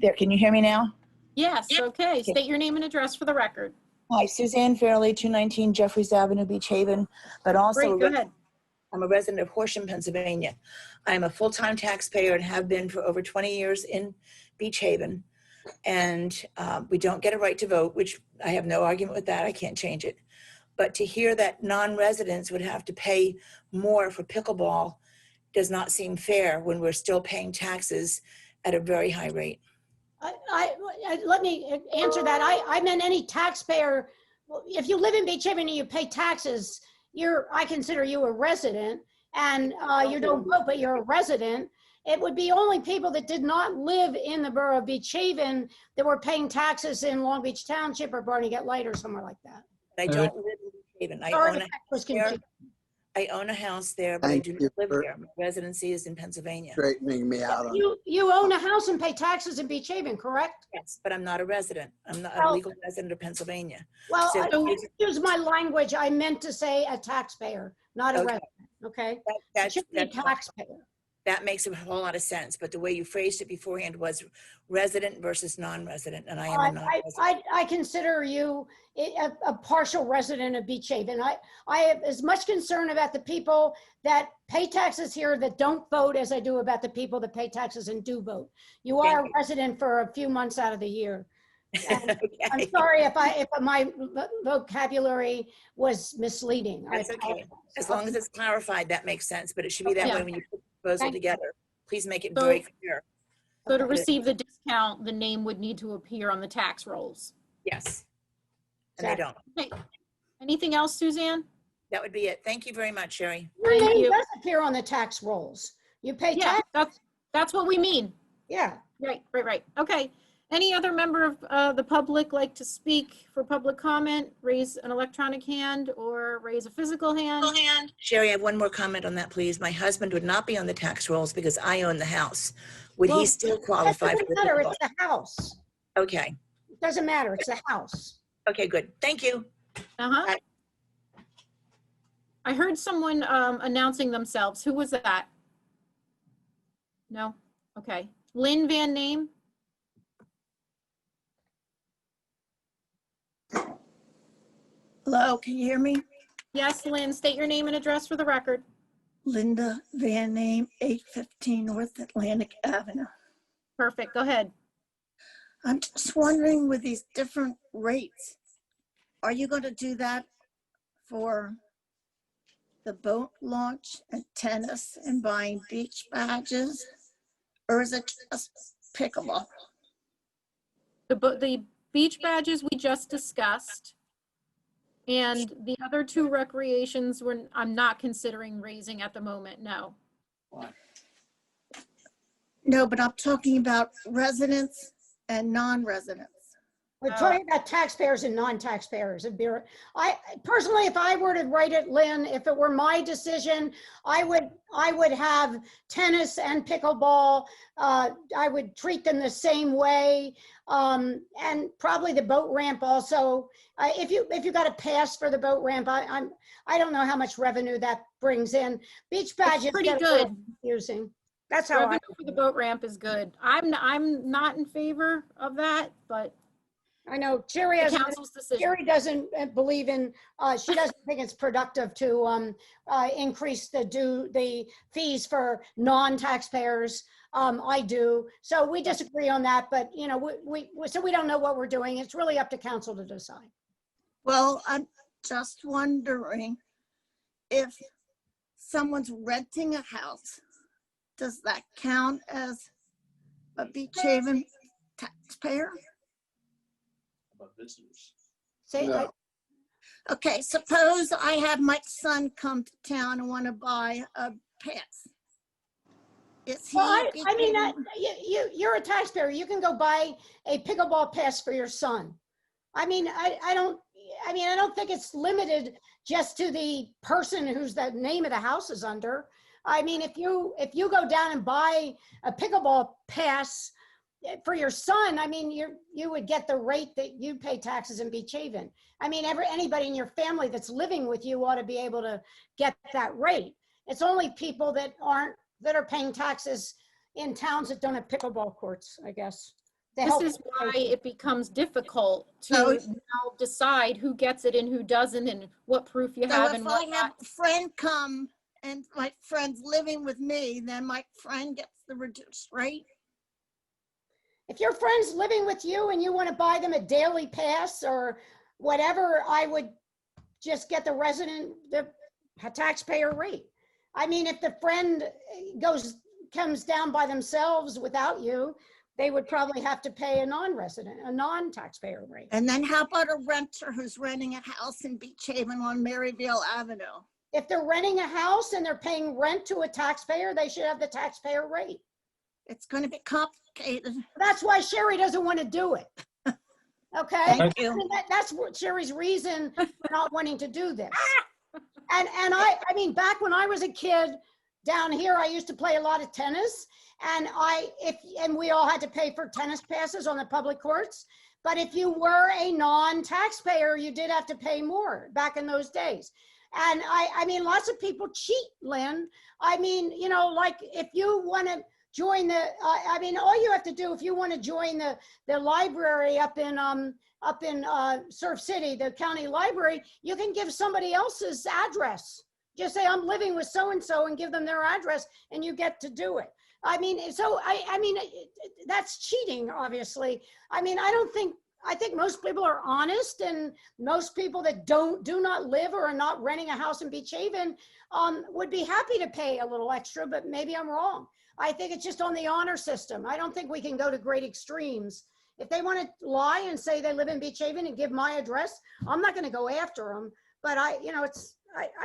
There, can you hear me now? Yes, okay. State your name and address for the record. Hi, Suzanne Fairley, 219 Jeffries Avenue, Beach Haven, but also Great, go ahead. I'm a resident of Horsham, Pennsylvania. I am a full-time taxpayer and have been for over 20 years in Beach Haven. And we don't get a right to vote, which I have no argument with that. I can't change it. But to hear that non-residents would have to pay more for pickleball does not seem fair when we're still paying taxes at a very high rate. Let me answer that. I meant any taxpayer. If you live in Beach Haven and you pay taxes, I consider you a resident, and you don't vote, but you're a resident. It would be only people that did not live in the borough of Beach Haven that were paying taxes in Long Beach Township or Barnegat Light or somewhere like that. I don't live in Beach Haven. I own a house there, but I do not live there. My residency is in Pennsylvania. Straightening me out. You own a house and pay taxes in Beach Haven, correct? Yes, but I'm not a resident. I'm not a legal resident of Pennsylvania. Well, So I don't use my language. I meant to say a taxpayer, not a Okay. resident, okay? That It should be that's fine. taxpayer. That makes a whole lot of sense, but the way you phrased it beforehand was resident versus non-resident, and I am a non-resident. I consider you a partial resident of Beach Haven. I have as much concern about the people that pay taxes here that don't vote as I do about the people that pay taxes and do vote. You are a resident for a few months out of the year. And I'm sorry if my vocabulary was misleading. That's okay. As long as it's clarified, that makes sense, but it should be that way when you put the proposal together. Please make it very clear. So to receive the discount, the name would need to appear on the tax rolls. Yes. And they don't. Okay. Anything else, Suzanne? That would be it. Thank you very much, Sherry. Your name does appear on the tax rolls. You pay tax. That's what we mean. Yeah. Right. Okay. Any other member of the public like to speak for public comment? Raise an electronic hand or raise a physical hand? Sherry, I have one more comment on that, please. My husband would not be on the tax rolls because I own the house. Would he still qualify for It the doesn't matter. pickleball? It's the house. Okay. It doesn't matter. It's the house. Okay, good. Thank you. Uh-huh. I heard someone announcing themselves. Who was that? No? Okay. Lynn Van Name? Hello, can you hear me? Yes, Lynn. State your name and address for the record. Linda Van Name, 815 North Atlantic Avenue. Perfect. Go ahead. I'm just wondering, with these different rates, are you going to do that for the boat launch and tennis and buying beach badges? Or is it just pickleball? The beach badges we just discussed. And the other two recreations, I'm not considering raising at the moment, no. No, but I'm talking about residents and non-residents. We're talking about taxpayers and non-taxpayers. I personally, if I were to write it, Lynn, if it were my decision, I would have tennis and pickleball. I would treat them the same way, and probably the boat ramp also. If you got a pass for the boat ramp, I don't know how much revenue that brings in. Beach badges pretty get a little good. confusing. That's how Revenue for the boat ramp is good. I'm not in favor of that, but I know Jerry the has, council's decision. Jerry doesn't believe in, she doesn't think it's productive to increase the fees for non-taxpayers. I do. So we disagree on that, but you know, so we don't know what we're doing. It's really up to council to decide. Well, I'm just wondering if someone's renting a house, does that count as a Beach Haven taxpayer? Say, No. Okay, suppose I have my son come to town and want to buy a pass. Is he? well, a Beach I mean, Haven- you're a taxpayer. You can go buy a pickleball pass for your son. I mean, I don't think it's limited just to the person whose the name of the house is under. I mean, if you go down and buy a pickleball pass for your son, I mean, you would get the rate that you pay taxes in Beach Haven. I mean, anybody in your family that's living with you ought to be able to get that rate. It's only people that are paying taxes in towns that don't have pickleball courts, I guess. This is why it becomes difficult to now decide who gets it and who doesn't and what proof you So have if and I what have not. a friend come and my friend's living with me, then my friend gets the reduced rate? If your friend's living with you and you want to buy them a daily pass or whatever, I would just get the taxpayer rate. I mean, if the friend comes down by themselves without you, they would probably have to pay a non-taxpayer rate. And then how about a renter who's renting a house in Beach Haven on Maryville Avenue? If they're renting a house and they're paying rent to a taxpayer, they should have the taxpayer rate. It's going to be complicated. That's why Sherry doesn't want to do it. Okay? Thank you. I mean, that's what Sherry's reason for not wanting to do this. And I mean, back when I was a kid down here, I used to play a lot of tennis, and we all had to pay for tennis passes on the public courts. But if you were a non-taxpayer, you did have to pay more back in those days. And I mean, lots of people cheat, Lynn. I mean, you know, like if you want to join I mean, all you have to do if you want to join the library up in Surf City, the county library, you can give somebody else's address. Just say, I'm living with so-and-so and give them their address and you get to do it. I mean, so I mean, that's cheating, obviously. I mean, I think most people are honest, and most people that do not live or are not renting a house in Beach Haven would be happy to pay a little extra, but maybe I'm wrong. I think it's just on the honor system. I don't think we can go to great extremes. If they want to lie and say they live in Beach Haven and give my address, I'm not going to go after them. But I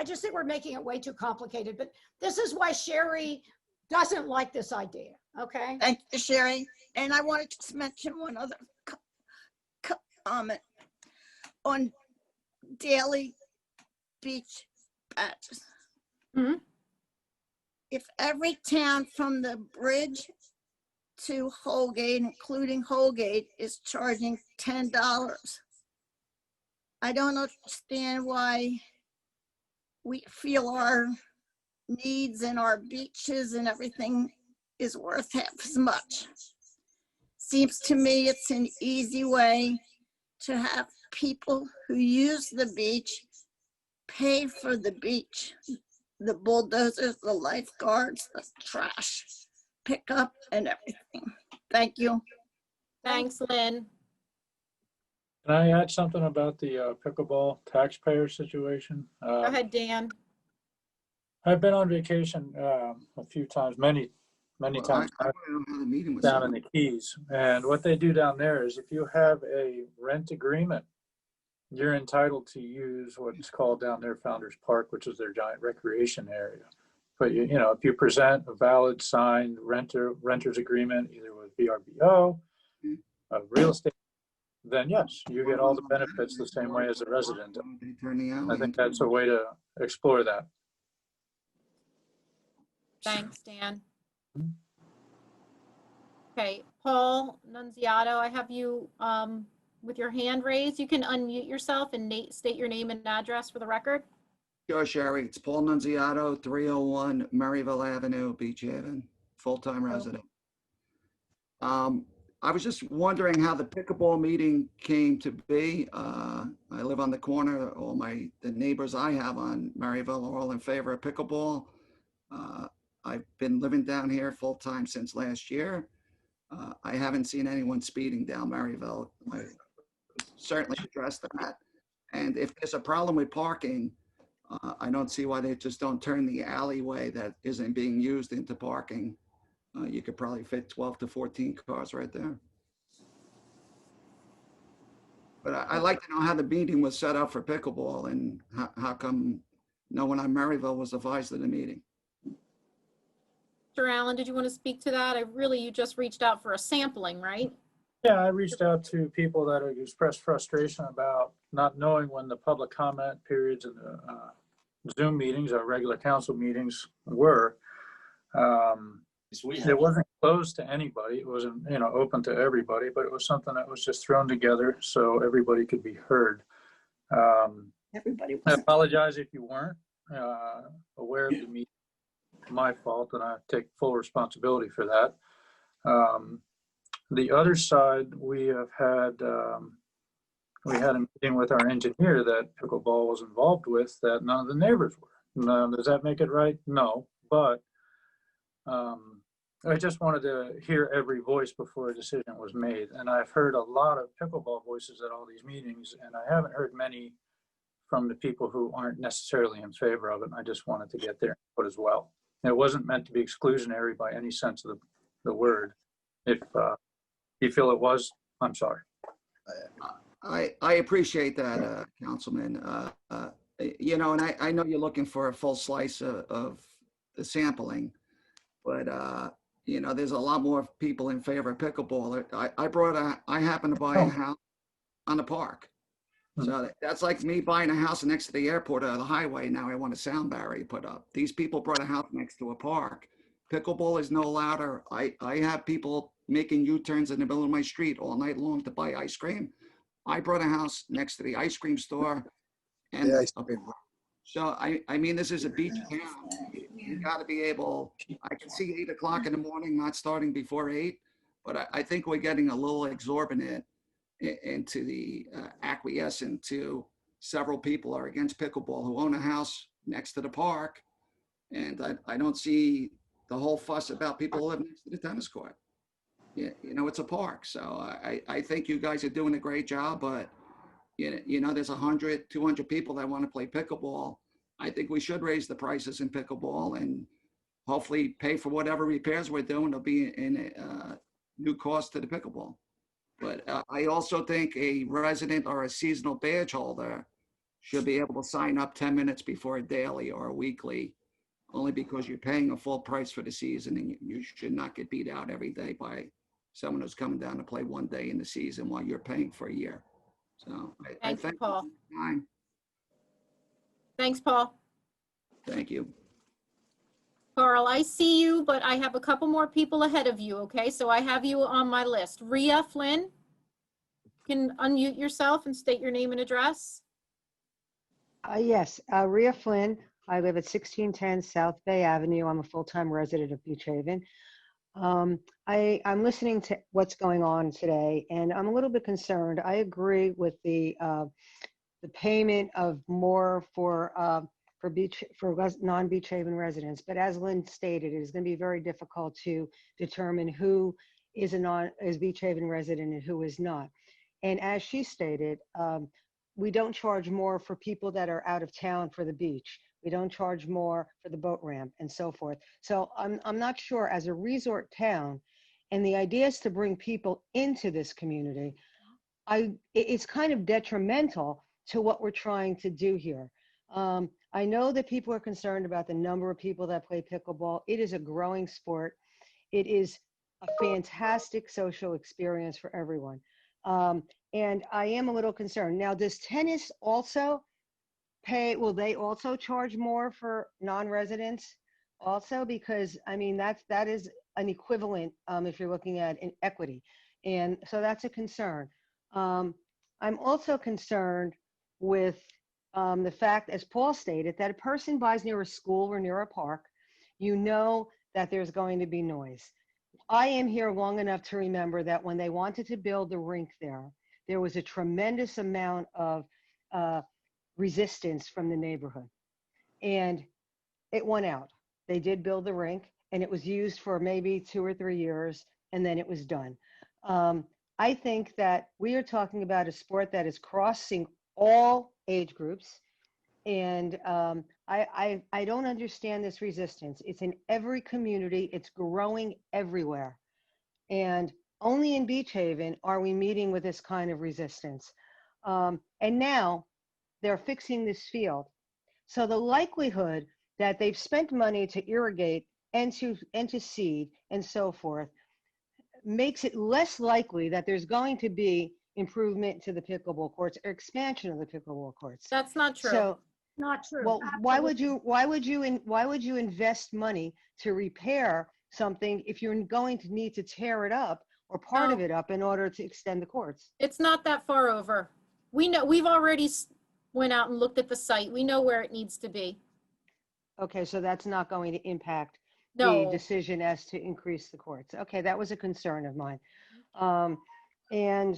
just think we're making it way too complicated. But this is why Sherry doesn't like this idea. Okay. Thank you, Sherry. And I wanted to mention one other comment on daily beach badges. Mm-hmm. If every town from the bridge to Holgate, including Holgate, is charging $10, I don't understand why we feel our needs and our beaches and everything is worth half as much. Seems to me it's an easy way to have people who use the beach pay for the beach. The bulldozers, the lifeguards, the trash pickup and everything. Thank you. Thanks, Lynn. Can I add something about the pickleball taxpayer situation? Go ahead, Dan. I've been on vacation a few times, many times down in the Keys. And what they do down there is if you have a rent agreement, you're entitled to use what's called down there Founders Park, which is their giant recreation area. But you know, if you present a valid signed renter's agreement, either with VRBO, a real estate then yes, you get all the benefits the same way as a resident. They turn the alley I think into- that's a way to explore that. Thanks, Dan. Okay, Paul Nunziato, I have you with your hand raised. You can unmute yourself and state your name and address for the record. Sure, Sherry. It's Paul Nunziato, 301 Maryville Avenue, Beach Haven, full-time resident. I was just wondering how the pickleball meeting came to be. I live on the corner. All the neighbors I have on Maryville are all in favor of pickleball. I've been living down here full-time since last year. I haven't seen anyone speeding down Maryville. I certainly addressed that. And if there's a problem with parking, I don't see why they just don't turn the alleyway that isn't being used into parking. You could probably fit 12 to 14 cars right there. But I'd like to know how the meeting was set up for pickleball and how come no one on Maryville was advised of the meeting. Mr. Allen, did you want to speak to that? You just reached out for a sampling, right? Yeah, I reached out to people that had expressed frustration about not knowing when the public comment periods and the Zoom meetings, our regular council meetings were. It wasn't closed to anybody. It wasn't, open to everybody, but it was something that was just thrown together so everybody could be heard. Everybody. I apologize if you weren't aware of the meeting. My fault, and I take full responsibility for that. The other side, we have had a meeting with our engineer that pickleball was involved with that none of the neighbors were. Now, does that make it right? No, but I just wanted to hear every voice before a decision was made. And I've heard a lot of pickleball voices at all these meetings, and I haven't heard many from the people who aren't necessarily in favor of it. And I just wanted to get their input as well. It wasn't meant to be exclusionary by any sense of the word. If you feel it was, I'm sorry. I appreciate that, Councilman. And I know you're looking for a full slice of the sampling, but there's a lot more people in favor of pickleball. I happen to buy a house on the park. So that's like me buying a house next to the airport or the highway. Now I want a sound barrier put up. These people brought a house next to a park. Pickleball is no louder. I have people making U-turns in the middle of my street all night long to buy ice cream. I brought a house next to the ice cream store. And so, I mean, this is a beach town. You got to be able, I can see 8 o'clock in the morning, not starting before 8, but I think we're getting a little exorbitant into the acquiescent to several people are against pickleball who own a house next to the park. And I don't see the whole fuss about people who live next to the tennis court. Yeah, it's a park. So I think you guys are doing a great job, but there's 100, 200 people that want to play pickleball. I think we should raise the prices in pickleball and hopefully pay for whatever repairs we're doing to be in a new cost to the pickleball. But I also think a resident or a seasonal badge holder should be able to sign up 10 minutes before a daily or a weekly, only because you're paying a full price for the season and you should not get beat out every day by someone who's coming down to play one day in the season while you're paying for a year. So I Thank you, thank Paul. you. Thanks, Paul. Thank you. Carl, I see you, but I have a couple more people ahead of you, okay? So I have you on my list. Rhea Flynn, can unmute yourself and state your name and address. Yes, Rhea Flynn. I live at 1610 South Bay Avenue. I'm a full-time resident of Beach Haven. I'm listening to what's going on today, and I'm a little bit concerned. I agree with the payment of more for non-Beach Haven residents, but as Lynn stated, it is going to be very difficult to determine who is Beach Haven resident and who is not. And as she stated, we don't charge more for people that are out of town for the beach. We don't charge more for the boat ramp and so forth. So I'm not sure, as a resort town, and the idea is to bring people into this community, it's kind of detrimental to what we're trying to do here. I know that people are concerned about the number of people that play pickleball. It is a growing sport. It is a fantastic social experience for everyone. And I am a little concerned. Now, does tennis also will they also charge more for non-residents also? Because I mean, that is an equivalent if you're looking at an equity. And so that's a concern. I'm also concerned with the fact, as Paul stated, that a person buys near a school or near a park, you know that there's going to be noise. I am here long enough to remember that when they wanted to build the rink there was a tremendous amount of resistance from the neighborhood. And it won out. They did build the rink, and it was used for maybe 2 or 3 years, and then it was done. I think that we are talking about a sport that is crossing all age groups. And I don't understand this resistance. It's in every community. It's growing everywhere. And only in Beach Haven are we meeting with this kind of resistance. And now they're fixing this field. So the likelihood that they've spent money to irrigate and to seed and so forth makes it less likely that there's going to be improvement to the pickleball courts or expansion of the pickleball courts. That's not true. So, Not true. well, why would you invest money to repair something if you're going to need to tear it up or part of it up in order to extend the courts? It's not that far over. We know, we've already went out and looked at the site. We know where it needs to be. Okay, so that's not going to impact No. the decision as to increase the courts. Okay, that was a concern of mine. And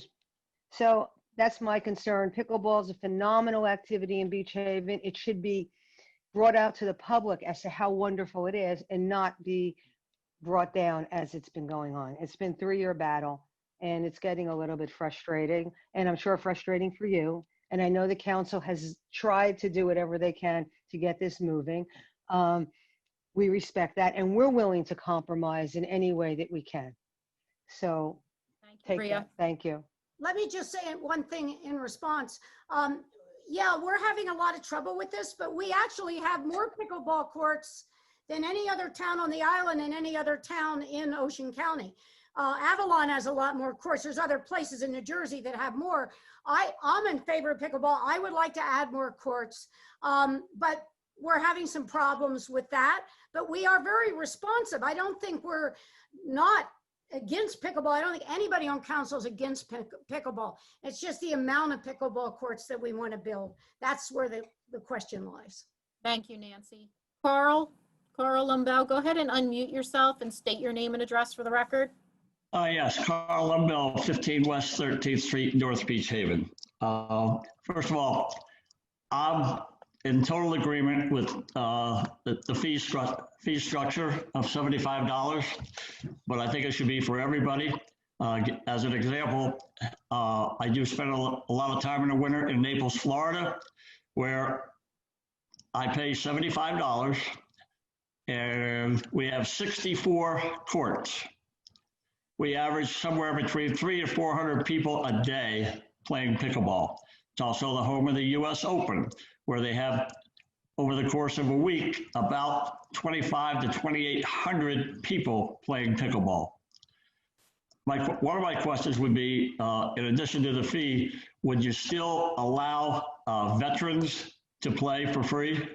so that's my concern. Pickleball is a phenomenal activity in Beach Haven. It should be brought out to the public as to how wonderful it is and not be brought down as it's been going on. It's been a 3-year battle, and it's getting a little bit frustrating, and I'm sure frustrating for you. And I know the council has tried to do whatever they can to get this moving. We respect that, and we're willing to compromise in any way that we can. So take that. Thank you. Let me just say one thing in response. Yeah, we're having a lot of trouble with this, but we actually have more pickleball courts than any other town on the island and any other town in Ocean County. Avalon has a lot more courts. There's other places in New Jersey that have more. I'm in favor of pickleball. I would like to add more courts, but we're having some problems with that. But we are very responsive. I don't think we're not against pickleball. I don't think anybody on council is against pickleball. It's just the amount of pickleball courts that we want to build. That's where the question lies. Thank you, Nancy. Carl Lumbell, go ahead and unmute yourself and state your name and address for the record. Yes, Carl Lumbell, 15 West 13th Street, North Beach Haven. First of all, I'm in total agreement with the fee structure of $75, but I think it should be for everybody. As an example, I do spend a lot of time in the winter in Naples, Florida, where I pay $75, and we have 64 courts. We average somewhere between 300 to 400 people a day playing pickleball. It's also the home of the US Open, where they have, over the course of a week, about 25 to 2,800 people playing pickleball. One of my questions would be, in addition to the fee, would you still allow veterans to play for free?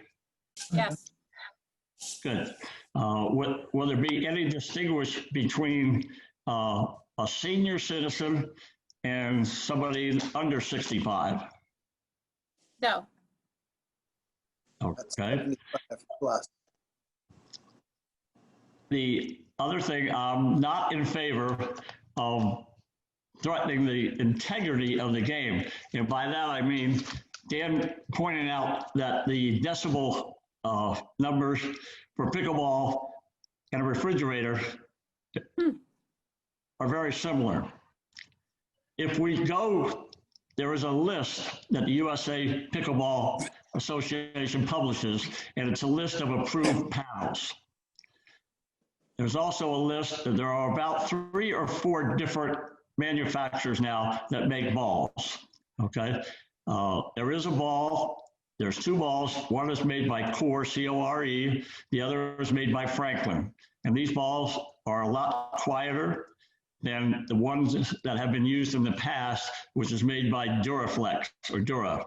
Yes. Good. Will there be any distinguish between a senior citizen and somebody under 65? No. Okay. The other thing, I'm not in favor of threatening the integrity of the game. And by that, I mean, Dan pointed out that the decibel numbers for pickleball and a refrigerator are very similar. If we go, there is a list that the USA Pickleball Association publishes, and it's a list of approved panels. There's also a list that there are about 3 or 4 different manufacturers now that make balls, okay? There is a ball, there's 2 balls. One is made by Core, C-O-R-E. The other is made by Franklin. And these balls are a lot quieter. than the ones that have been used in the past, which is made by Duraflex or Dura.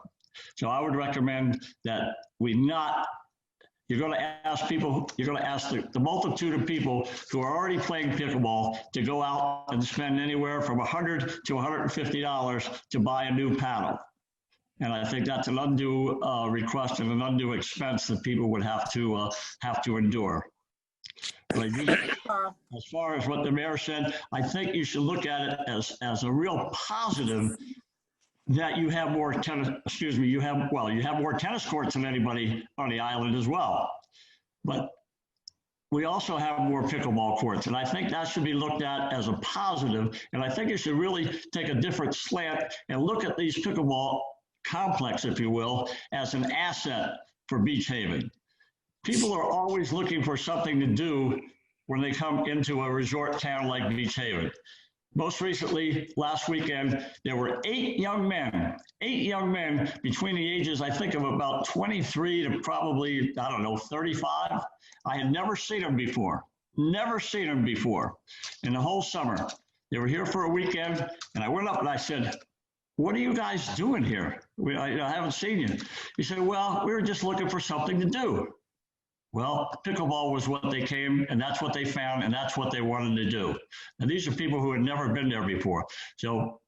So I would recommend that you're going to ask people, you're going to ask the multitude of people who are already playing pickleball to go out and spend anywhere from $100 to $150 to buy a new paddle. And I think that's an undue request and an undue expense that people would have to endure. But as far as what the mayor said, I think you should look at it as a real positive that you have more you have more tennis courts than anybody on the island as well. But we also have more pickleball courts, and I think that should be looked at as a positive. And I think you should really take a different slant and look at these pickleball complex, if you will, as an asset for Beach Haven. People are always looking for something to do when they come into a resort town like Beach Haven. Most recently, last weekend, there were 8 young men between the ages, I think, of about 23 to probably, 35. I had never seen them before in the whole summer. They were here for a weekend, and I went up and I said, "What are you guys doing here? I haven't seen you." He said, "Well, we were just looking for something to do." Well, pickleball was what they came, and that's what they found, and that's what they wanted to do. And these are people who had never been there before. So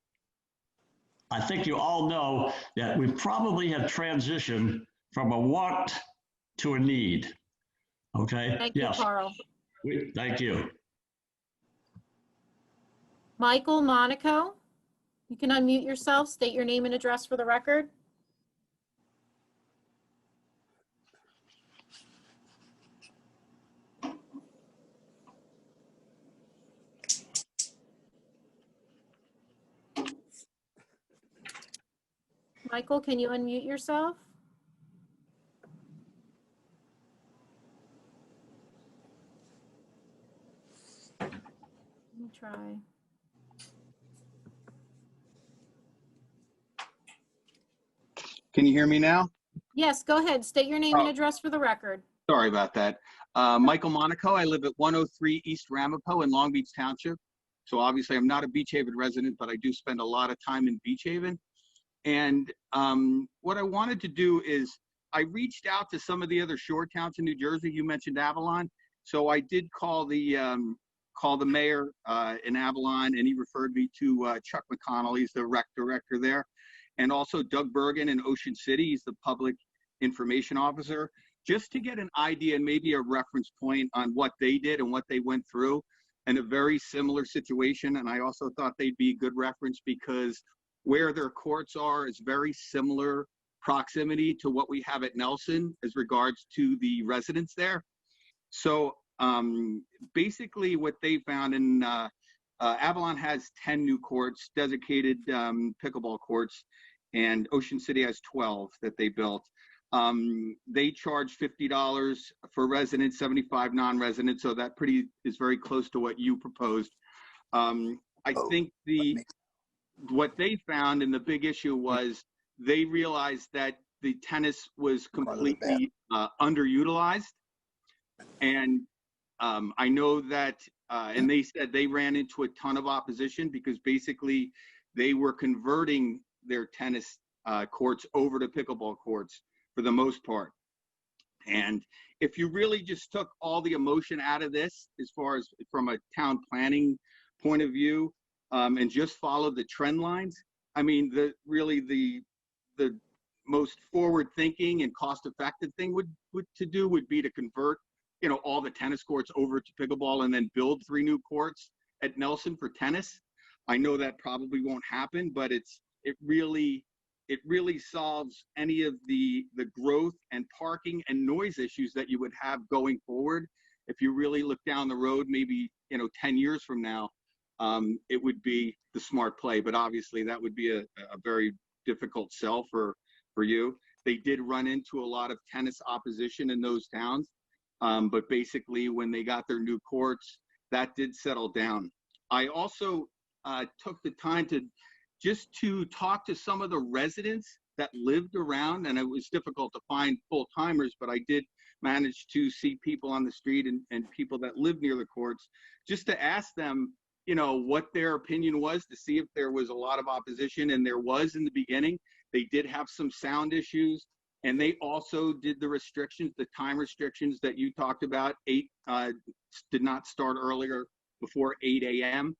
I think you all know that we probably have transitioned from a want to a need. Okay? Thank you, Carl. Thank you. Michael Monaco, you can unmute yourself, state your name and address for the record. Michael, can you unmute yourself? Let me try. Can you hear me now? Yes, go ahead. State your name and address for the record. Sorry about that. Michael Monaco. I live at 103 East Ramapo in Long Beach Township. So obviously I'm not a Beach Haven resident, but I do spend a lot of time in Beach Haven. And what I wanted to do is I reached out to some of the other shore towns in New Jersey. You mentioned Avalon. So I did call the mayor in Avalon, and he referred me to Chuck McConnell. He's the rec director there. And also Doug Bergen in Ocean City. He's the public information officer, just to get an idea and maybe a reference point on what they did and what they went through in a very similar situation. And I also thought they'd be a good reference because where their courts are is very similar proximity to what we have at Nelson as regards to the residents there. So basically what they found in Avalon has 10 new courts, designated pickleball courts, and Ocean City has 12 that they built. They charge $50 for residents, $75 non-residents, so that is very close to what you proposed. I think what they found, and the big issue was, they realized that the tennis was completely underutilized. And I know that, and they said they ran into a ton of opposition because basically they were converting their tennis courts over to pickleball courts for the most part. And if you really just took all the emotion out of this, as far as from a town planning point of view, and just followed the trend lines, I mean, the most forward-thinking and cost-effective thing would be to convert, all the tennis courts over to pickleball and then build 3 new courts at Nelson for tennis. I know that probably won't happen, but it really solves any of the growth and parking and noise issues that you would have going forward. If you really look down the road, maybe 10 years from now, it would be the smart play. But obviously that would be a very difficult sell for you. They did run into a lot of tennis opposition in those towns, but basically when they got their new courts, that did settle down. I also took the time to talk to some of the residents that lived around, and it was difficult to find full-timers, but I did manage to see people on the street and people that live near the courts, just to ask them, you know, what their opinion was to see if there was a lot of opposition, and there was in the beginning. They did have some sound issues, and they also did the restrictions, the time restrictions that you talked about. Did not start earlier before 8 a.m.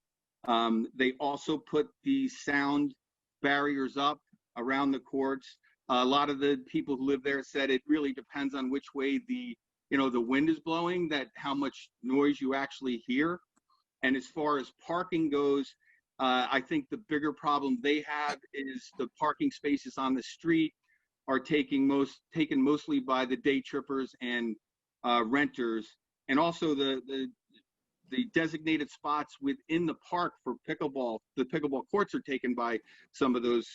They also put the sound barriers up around the courts. A lot of the people who live there said it really depends on which way the wind is blowing, that how much noise you actually hear. And as far as parking goes, I think the bigger problem they have is the parking spaces on the street are taken mostly by the day trippers and renters, and also the designated spots within the park for pickleball. The pickleball courts are taken by some of those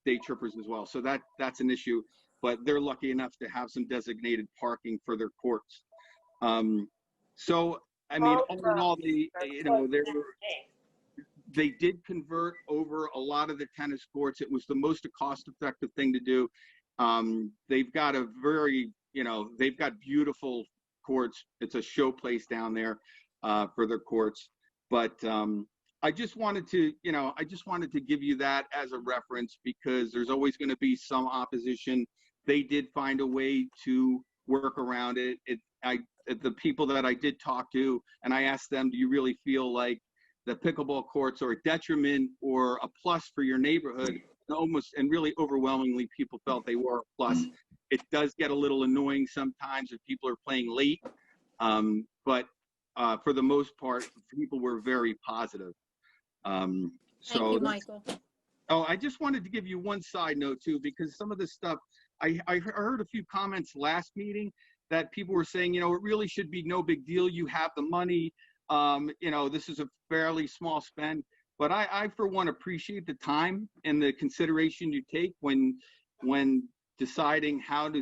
day trippers as well. So that's an issue, but they're lucky enough to have some designated parking for their courts. So I mean, all in all, they did convert over a lot of the tennis courts. It was the most cost-effective thing to do. They've got a very, they've got beautiful courts. It's a show place down there for their courts. But I just wanted to give you that as a reference, because there's always going to be some opposition. They did find a way to work around it. The people that I did talk to, and I asked them, do you really feel like the pickleball courts are a detriment or a plus for your neighborhood? And really overwhelmingly, people felt they were a plus. It does get a little annoying sometimes if people are playing late, but for the most part, people were very positive. Thank you, Michael. Oh, I just wanted to give you one side note too, because some of this stuff, I heard a few comments last meeting that people were saying, it really should be no big deal. You have the money. This is a fairly small spend. But I for one, appreciate the time and the consideration you take when deciding how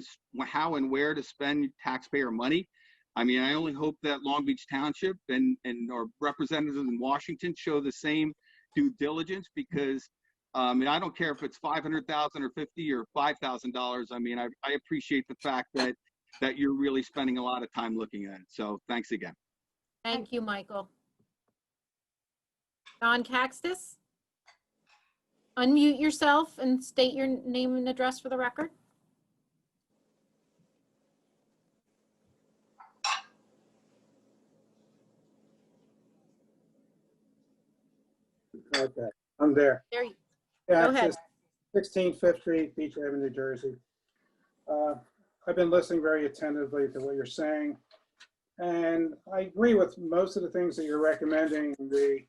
and where to spend taxpayer money. I mean, I only hope that Long Beach Township and our representatives in Washington show the same due diligence, because I don't care if it's $500,000 or $50,000 or $5,000. I mean, I appreciate the fact that you're really spending a lot of time looking at it. So thanks again. Thank you, Michael. Don Caxtis, unmute yourself and state your name and address for the record. Okay, I'm there. There you Yeah, go ahead. 16 Fifth Street, Beach Haven, New Jersey. I've been listening very attentively to what you're saying, and I agree with most of the things that you're recommending. The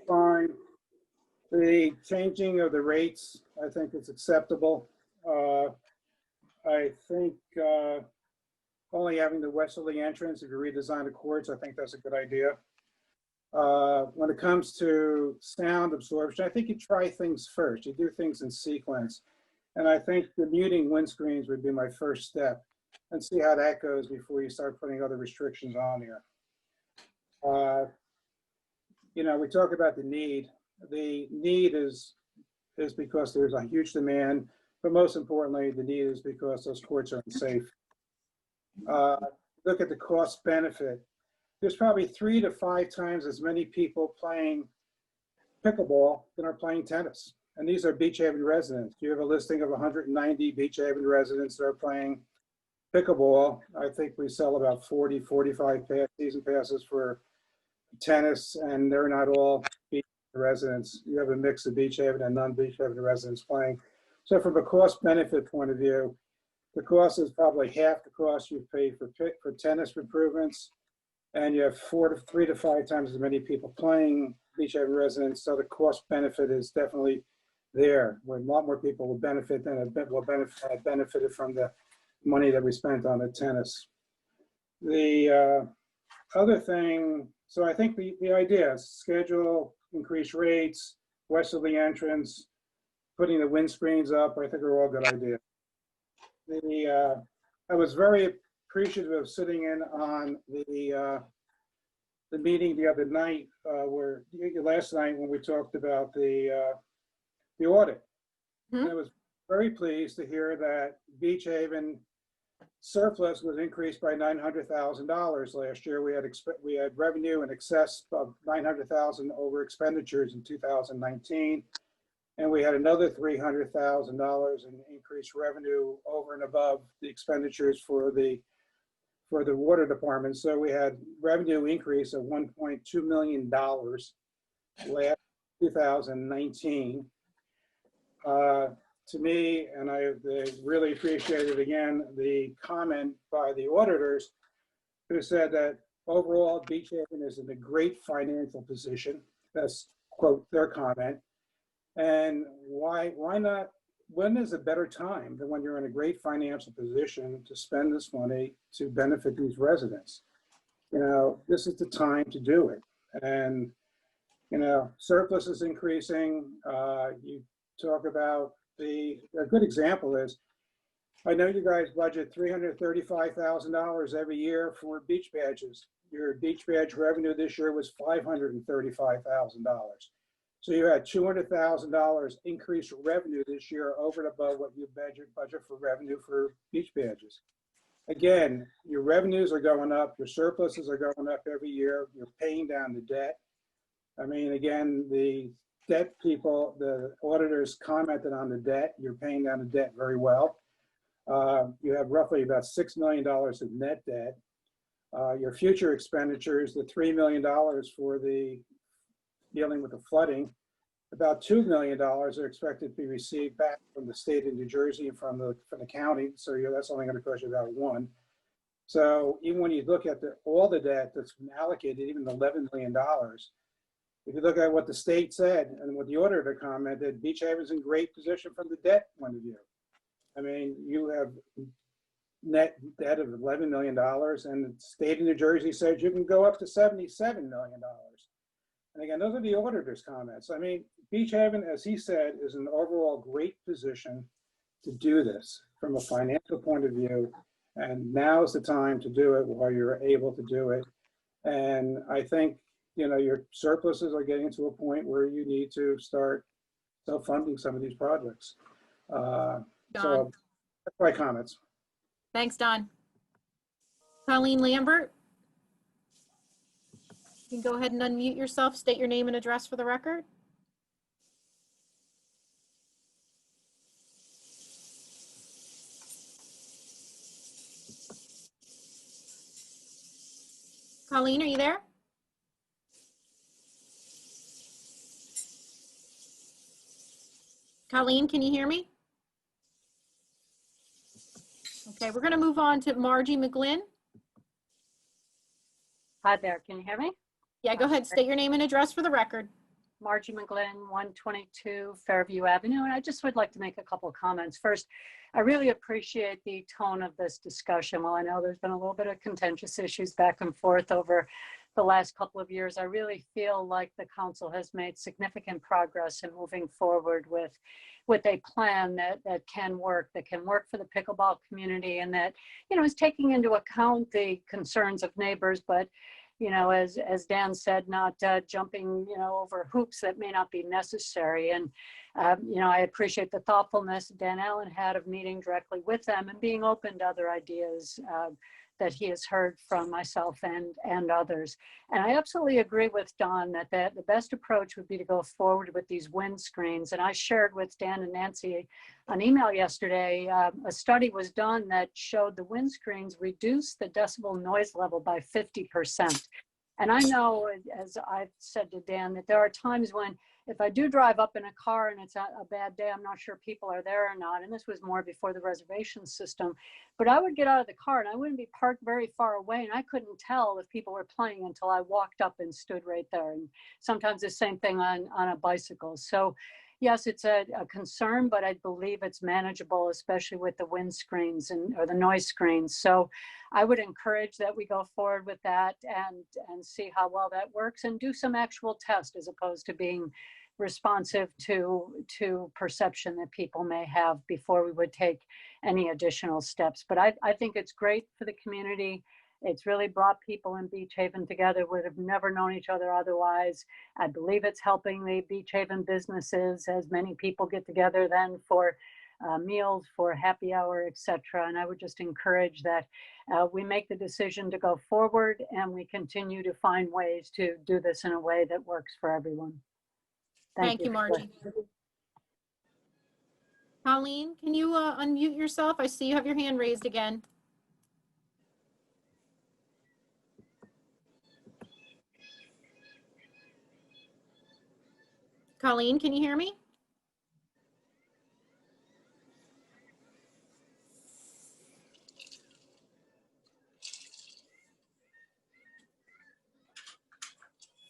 fine. The changing of the rates, I think it's acceptable. I think only having the westerly entrance, if you redesign the courts, I think that's a good idea. When it comes to sound absorption, I think you try things first. You do things in sequence. And I think the muting windscreens would be my first step, and see how that goes before you start putting other restrictions on here. We talk about the need. The need is because there's a huge demand, but most importantly, the need is because those courts are unsafe. Look at the cost benefit. There's probably 3 to 5 times as many people playing pickleball than are playing tennis. And these are Beach Haven residents. You have a listing of 190 Beach Haven residents that are playing pickleball. I think we sell about 40, 45 season passes for tennis, and they're not all Beach Haven residents. You have a mix of Beach Haven and non-Beach Haven residents playing. So from a cost benefit point of view, the cost is probably half the cost you pay for tennis improvements, and you have 3 to 5 times as many people playing Beach Haven residents. So the cost benefit is definitely there, where a lot more people will benefit than benefited from the money that we spent on the tennis. The other thing, so I think the idea is schedule, increase rates, westerly entrance, putting the windscreens up, I think are all good ideas. I was very appreciative of sitting in on the meeting the other night, last night when we talked about the audit. And I was very pleased to hear that Beach Haven surplus was increased by $900,000 last year. We had revenue in excess of $900,000 over expenditures in 2019. And we had another $300,000 in increased revenue over and above the expenditures for the water department. So we had revenue increase of $1.2 million last 2019. To me, and I really appreciated again the comment by the auditors who said that overall Beach Haven is in a great financial position. That's quote their comment. And why not? When is a better time than when you're in a great financial position to spend this money to benefit these residents? You know, this is the time to do it. And, you know, surplus is increasing. You talk about a good example is, I know you guys budget $335,000 every year for beach badges. Your beach badge revenue this year was $535,000. So you had $200,000 increased revenue this year over and above what you budget for revenue for beach badges. Again, your revenues are going up, your surpluses are going up every year, you're paying down the debt. I mean, again, the debt people, the auditors commented on the debt. You're paying down the debt very well. You have roughly about $6 million of net debt. Your future expenditures, the $3 million for the dealing with the flooding, about $2 million are expected to be received back from the state of New Jersey and from the county. So that's only going to cost you about $1 million. So even when you look at all the debt that's been allocated, even the $11 million, if you look at what the state said and what the auditor commented, Beach Haven's in great position from the debt point of view. I mean, you have net debt of $11 million, and the state of New Jersey says you can go up to $77 million. And again, those are the auditor's comments. I mean, Beach Haven, as he said, is in an overall great position to do this from a financial point of view. And now is the time to do it while you're able to do it. And I think, you know, your surpluses are getting to a point where you need to start self-funding some of these projects. So that's my comments. Thanks, Don. Colleen Lambert. You can go ahead and unmute yourself, state your name and address for the record. Colleen, are you there? Colleen, can you hear me? Okay, we're going to move on to Margie McGlynn. Hi there, can you hear me? Yeah, go ahead. State your name and address for the record. Margie McGlynn, 122 Fairview Avenue, and I just would like to make a couple of comments. First, I really appreciate the tone of this discussion. While I know there's been a little bit of contentious issues back and forth over the last couple of years, I really feel like the council has made significant progress in moving forward with a plan that can work for the pickleball community, and that, you know, is taking into account the concerns of neighbors, but, you know, as Dan said, not jumping, you know, over hoops that may not be necessary. And, you know, I appreciate the thoughtfulness Dan Allen had of meeting directly with them and being open to other ideas that he has heard from myself and others. And I absolutely agree with Don that the best approach would be to go forward with these wind screens. And I shared with Dan and Nancy an email yesterday. A study was done that showed the wind screens reduce the decibel noise level by 50%. And I know, as I've said to Dan, that there are times when if I do drive up in a car and it's a bad day, I'm not sure people are there or not. And this was more before the reservation system. But I would get out of the car and I wouldn't be parked very far away, and I couldn't tell if people were playing until I walked up and stood right there. And sometimes the same thing on a bicycle. So yes, it's a concern, but I believe it's manageable, especially with the wind screens or the noise screens. So I would encourage that we go forward with that and see how well that works and do some actual tests as opposed to being responsive to perception that people may have before we would take any additional steps. But I think it's great for the community. It's really brought people in Beach Haven together who would have never known each other otherwise. I believe it's helping the Beach Haven businesses as many people get together then for meals, for happy hour, etc. And I would just encourage that we make the decision to go forward and we continue to find ways to do this in a way that works for everyone. Thank you, Margie. Colleen, can you unmute yourself? I see you have your hand raised again. Colleen, can you hear me?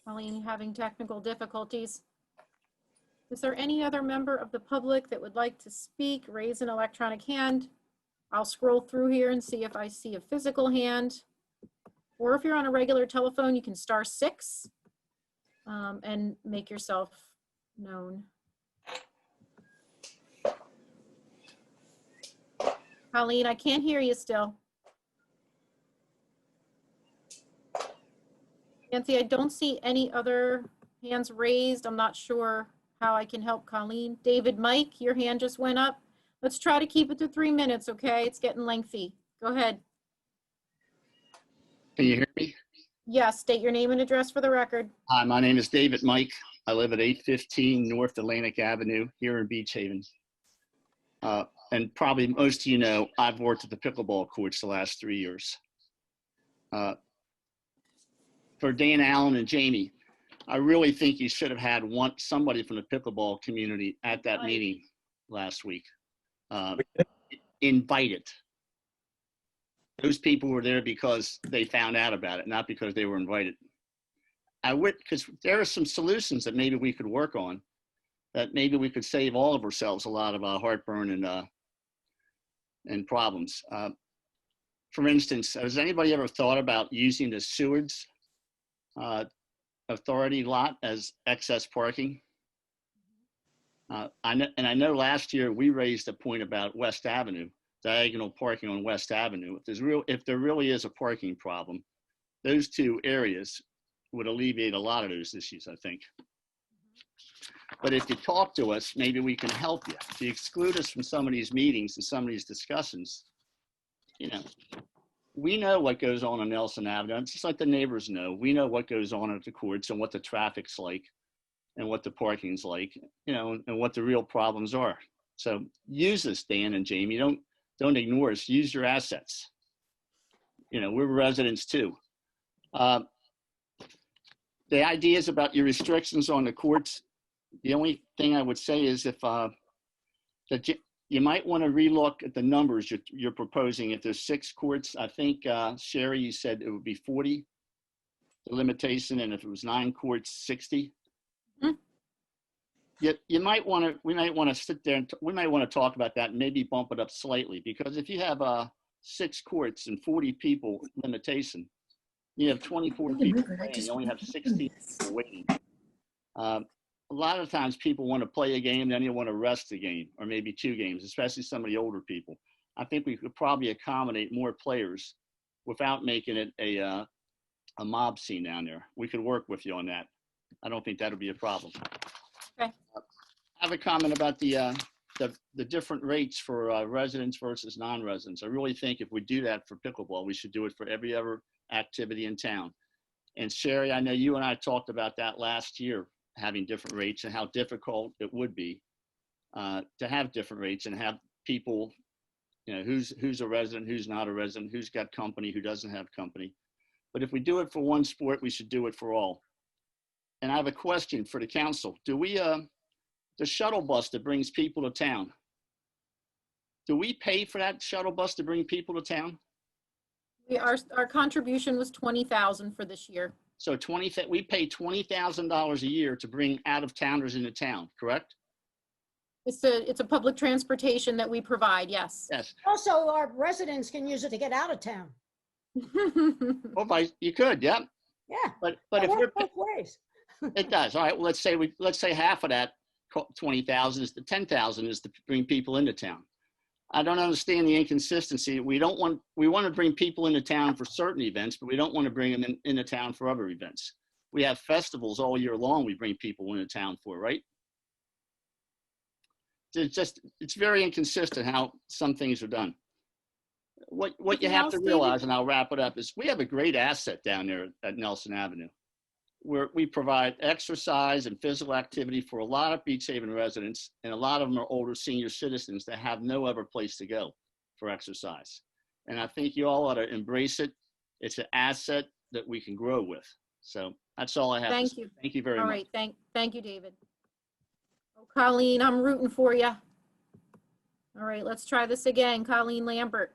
Colleen having technical difficulties. Is there any other member of the public that would like to speak? Raise an electronic hand. I'll scroll through here and see if I see a physical hand. Or if you're on a regular telephone, you can star 6 and make yourself known. Colleen, I can't hear you still. Nancy, I don't see any other hands raised. I'm not sure how I can help Colleen. David, Mike, your hand just went up. Let's try to keep it to 3 minutes, okay? It's getting lengthy. Go ahead. Can you hear me? Yes, state your name and address for the record. Hi, my name is David Mike. I live at 815 North Atlantic Avenue here in Beach Haven. And probably most of you know, I've worked at the pickleball courts the last 3 years. For Dan Allen and Jamie, I really think you should have had somebody from the pickleball community at that meeting last week. Invited. Those people were there because they found out about it, not because they were invited. Because there are some solutions that maybe we could work on, that maybe we could save all of ourselves a lot of heartburn and problems. For instance, has anybody ever thought about using the Seward's Authority lot as excess parking? I know last year we raised a point about West Avenue, diagonal parking on West Avenue. If there really is a parking problem, those two areas would alleviate a lot of those issues, I think. But if you talk to us, maybe we can help you. If you exclude us from some of these meetings and some of these discussions, we know what goes on Nelson Avenue. It's just like the neighbors know. We know what goes on at the courts and what the traffic's like and what the parking's like, and what the real problems are. So use this, Dan and Jamie. Don't ignore us. Use your assets. We're residents too. The ideas about your restrictions on the courts, the only thing I would say is that you might want to relook at the numbers you're proposing. If there's 6 courts, I think, Sherry, you said it would be 40, the limitation, and if it was 9 courts, 60. Mm-hmm. We might want to sit there and we might want to talk about that and maybe bump it up slightly, because if you have 6 courts and 40 people limitation, you have 24 people playing, you only have 16 people waiting. A lot of times people want to play a game, then you want to rest a game, or maybe 2 games, especially some of the older people. I think we could probably accommodate more players without making it a mob scene down there. We could work with you on that. I don't think that'll be a problem. Okay. I have a comment about the different rates for residents versus non-residents. I really think if we do that for pickleball, we should do it for every other activity in town. And Sherry, I know you and I talked about that last year, having different rates and how difficult it would be to have different rates and have people, who's a resident, who's not a resident, who's got company, who doesn't have company. But if we do it for one sport, we should do it for all. And I have a question for the council. Do we, the shuttle bus that brings people to town, do we pay for that shuttle bus to bring people to town? Our contribution was $20,000 for this year. So we pay $20,000 a year to bring out-of-towners into town, correct? It's a public transportation that we provide, yes. Yes. Also, our residents can use it to get out of town. Well, you could, yeah. Yeah. But if we're both ways. It does. All right. Well, let's say half of that 20,000 is the 10,000 is to bring people into town. I don't understand the inconsistency. We want to bring people into town for certain events, but we don't want to bring them into town for other events. We have festivals all year long we bring people into town for, right? it's very inconsistent how some things are done. What you Anything have else, to David? realize, and I'll wrap it up, is we have a great asset down there at Nelson Avenue, where we provide exercise and physical activity for a lot of Beach Haven residents, and a lot of them are older senior citizens that have no other place to go for exercise. And I think you all ought to embrace it. It's an asset that we can grow with. So that's all I have to Thank say. you. Thank you very All much. right, thank you, David. Oh, Colleen, I'm rooting for you. All right, let's try this again. Colleen Lambert.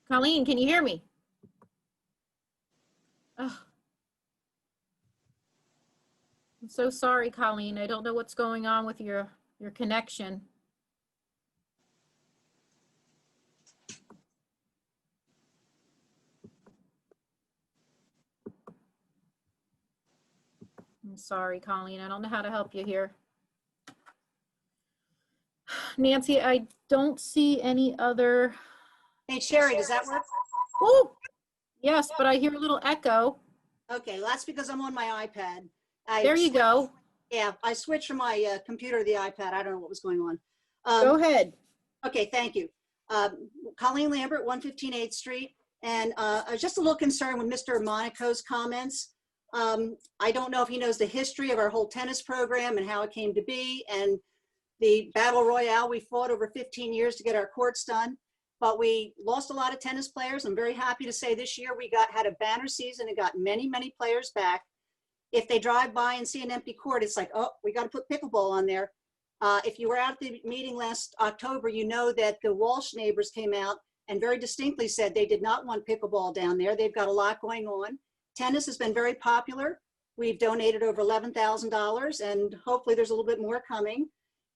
Colleen, can you hear me? Oh. I'm so sorry, Colleen. I don't know what's going on with your connection. I'm sorry, Colleen. I don't know how to help you here. Nancy, I don't see any other. Hey, Sherry, does that work? Oh, yes, but I hear a little echo. Okay, well, that's because I'm on my iPad. There you go. Yeah, I switched from my computer to the iPad. I don't know what was going on. Go ahead. Okay, thank you. Colleen Lambert, 115 8th Street. And I was just a little concerned with Mr. Monaco's comments. I don't know if he knows the history of our whole tennis program and how it came to be, and the battle royale we fought over 15 years to get our courts done. But we lost a lot of tennis players. I'm very happy to say this year we had a banner season and got many, many players back. If they drive by and see an empty court, it's like, oh, we got to put pickleball on there. If you were at the meeting last October, you know that the Walsh neighbors came out and very distinctly said they did not want pickleball down there. They've got a lot going on. Tennis has been very popular. We've donated over $11,000, and hopefully there's a little bit more coming.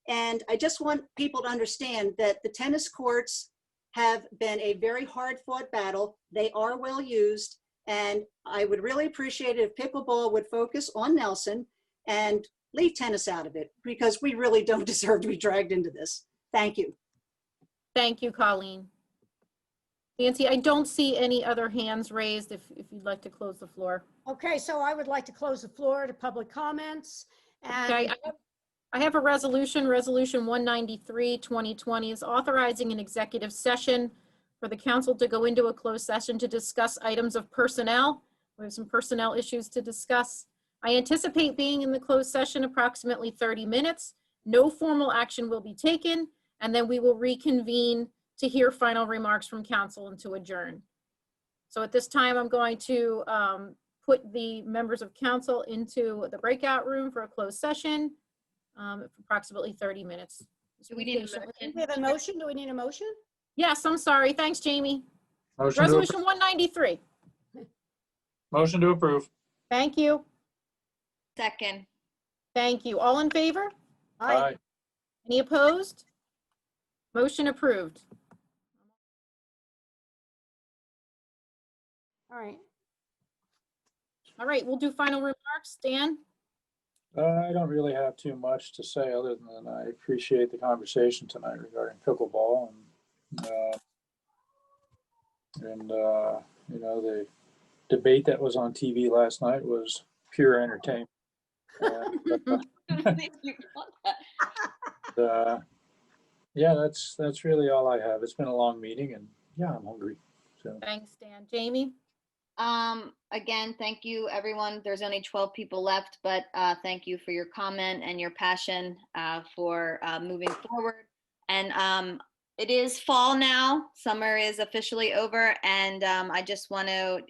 And I just want people to understand that the tennis courts have been a very hard fought battle. They are well used. And I would really appreciate it if pickleball would focus on Nelson and leave tennis out of it, because we really don't deserve to be dragged into this. Thank you. Thank you, Colleen. Nancy, I don't see any other hands raised if you'd like to close the floor. Okay, so I would like to close the floor to public comments. And Okay, I have a resolution, Resolution 193, 2020 is authorizing an executive session for the council to go into a closed session to discuss items of personnel. We have some personnel issues to discuss. I anticipate being in the closed session approximately 30 minutes. No formal action will be taken, and then we will reconvene to hear final remarks from council and to adjourn. So at this time, I'm going to put the members of council into the breakout room for a closed session for approximately 30 minutes. Do we need a motion? we have a motion. Do we need a motion? Yes, I'm sorry. Thanks, Jamie. Motion to Resolution 193. Motion to approve. Thank you. Second. Thank you. All in favor? Aye. Any opposed? Motion approved. All right. All right, we'll do final remarks. Dan? I don't really have too much to say other than I appreciate the conversation tonight regarding pickleball, and you know, the debate that was on TV last night was pure entertainment. Yeah, that's really all I have. It's been a long meeting, and yeah, I'm hungry. So Thanks, Dan. Jamie? Again, thank you, everyone. There's only 12 people left, but thank you for your comment and your passion for moving forward. And it is fall now. Summer is officially over, and I just want to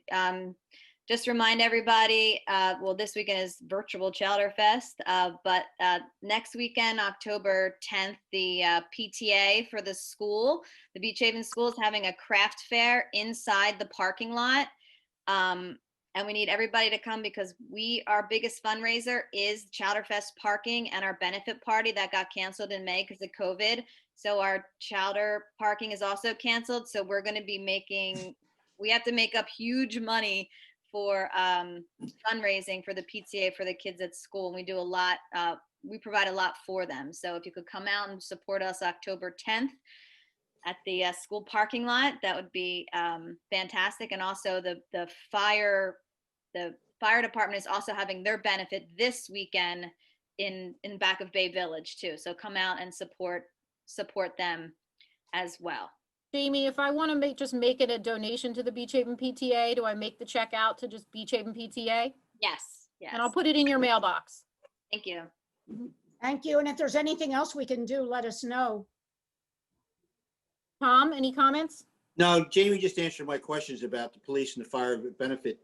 just remind everybody, well, this weekend is virtual Chowder Fest, but next weekend, October 10th, the PTA for the school, the Beach Haven School, is having a craft fair inside the parking lot. And we need everybody to come because our biggest fundraiser is Chowder Fest parking and our benefit party that got canceled in May because of COVID. So our Chowder parking is also canceled. So we're going to be we have to make up huge money for fundraising for the PTA for the kids at school. And we do a lot, we provide a lot for them. So if you could come out and support us October 10th at the school parking lot, that would be fantastic. And also the fire department is also having their benefit this weekend in back of Bay Village too. So come out and support them as well. Jamie, if I want to just make it a donation to the Beach Haven PTA, do I make the check out to just Beach Haven PTA? Yes, yes. And I'll put it in your mailbox. Thank you. Thank you. And if there's anything else we can do, let us know. Tom, any comments? No, Jamie just answered my questions about the police and the fire benefit.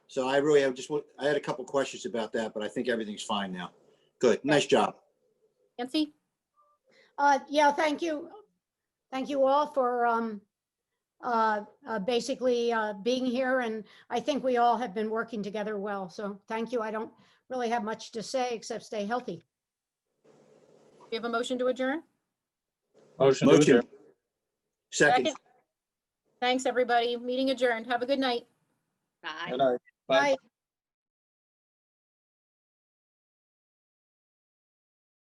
So I really I had a couple questions about that, but I think everything's fine now. Good. Nice job. Nancy? Yeah, thank you. Thank you all for basically being here. And I think we all have been working together well. So thank you. I don't really have much to say except stay healthy. We have a motion to adjourn? Motion to adjourn. Second. Thanks, everybody. Meeting adjourned. Have a good night. Bye. Good night. Bye.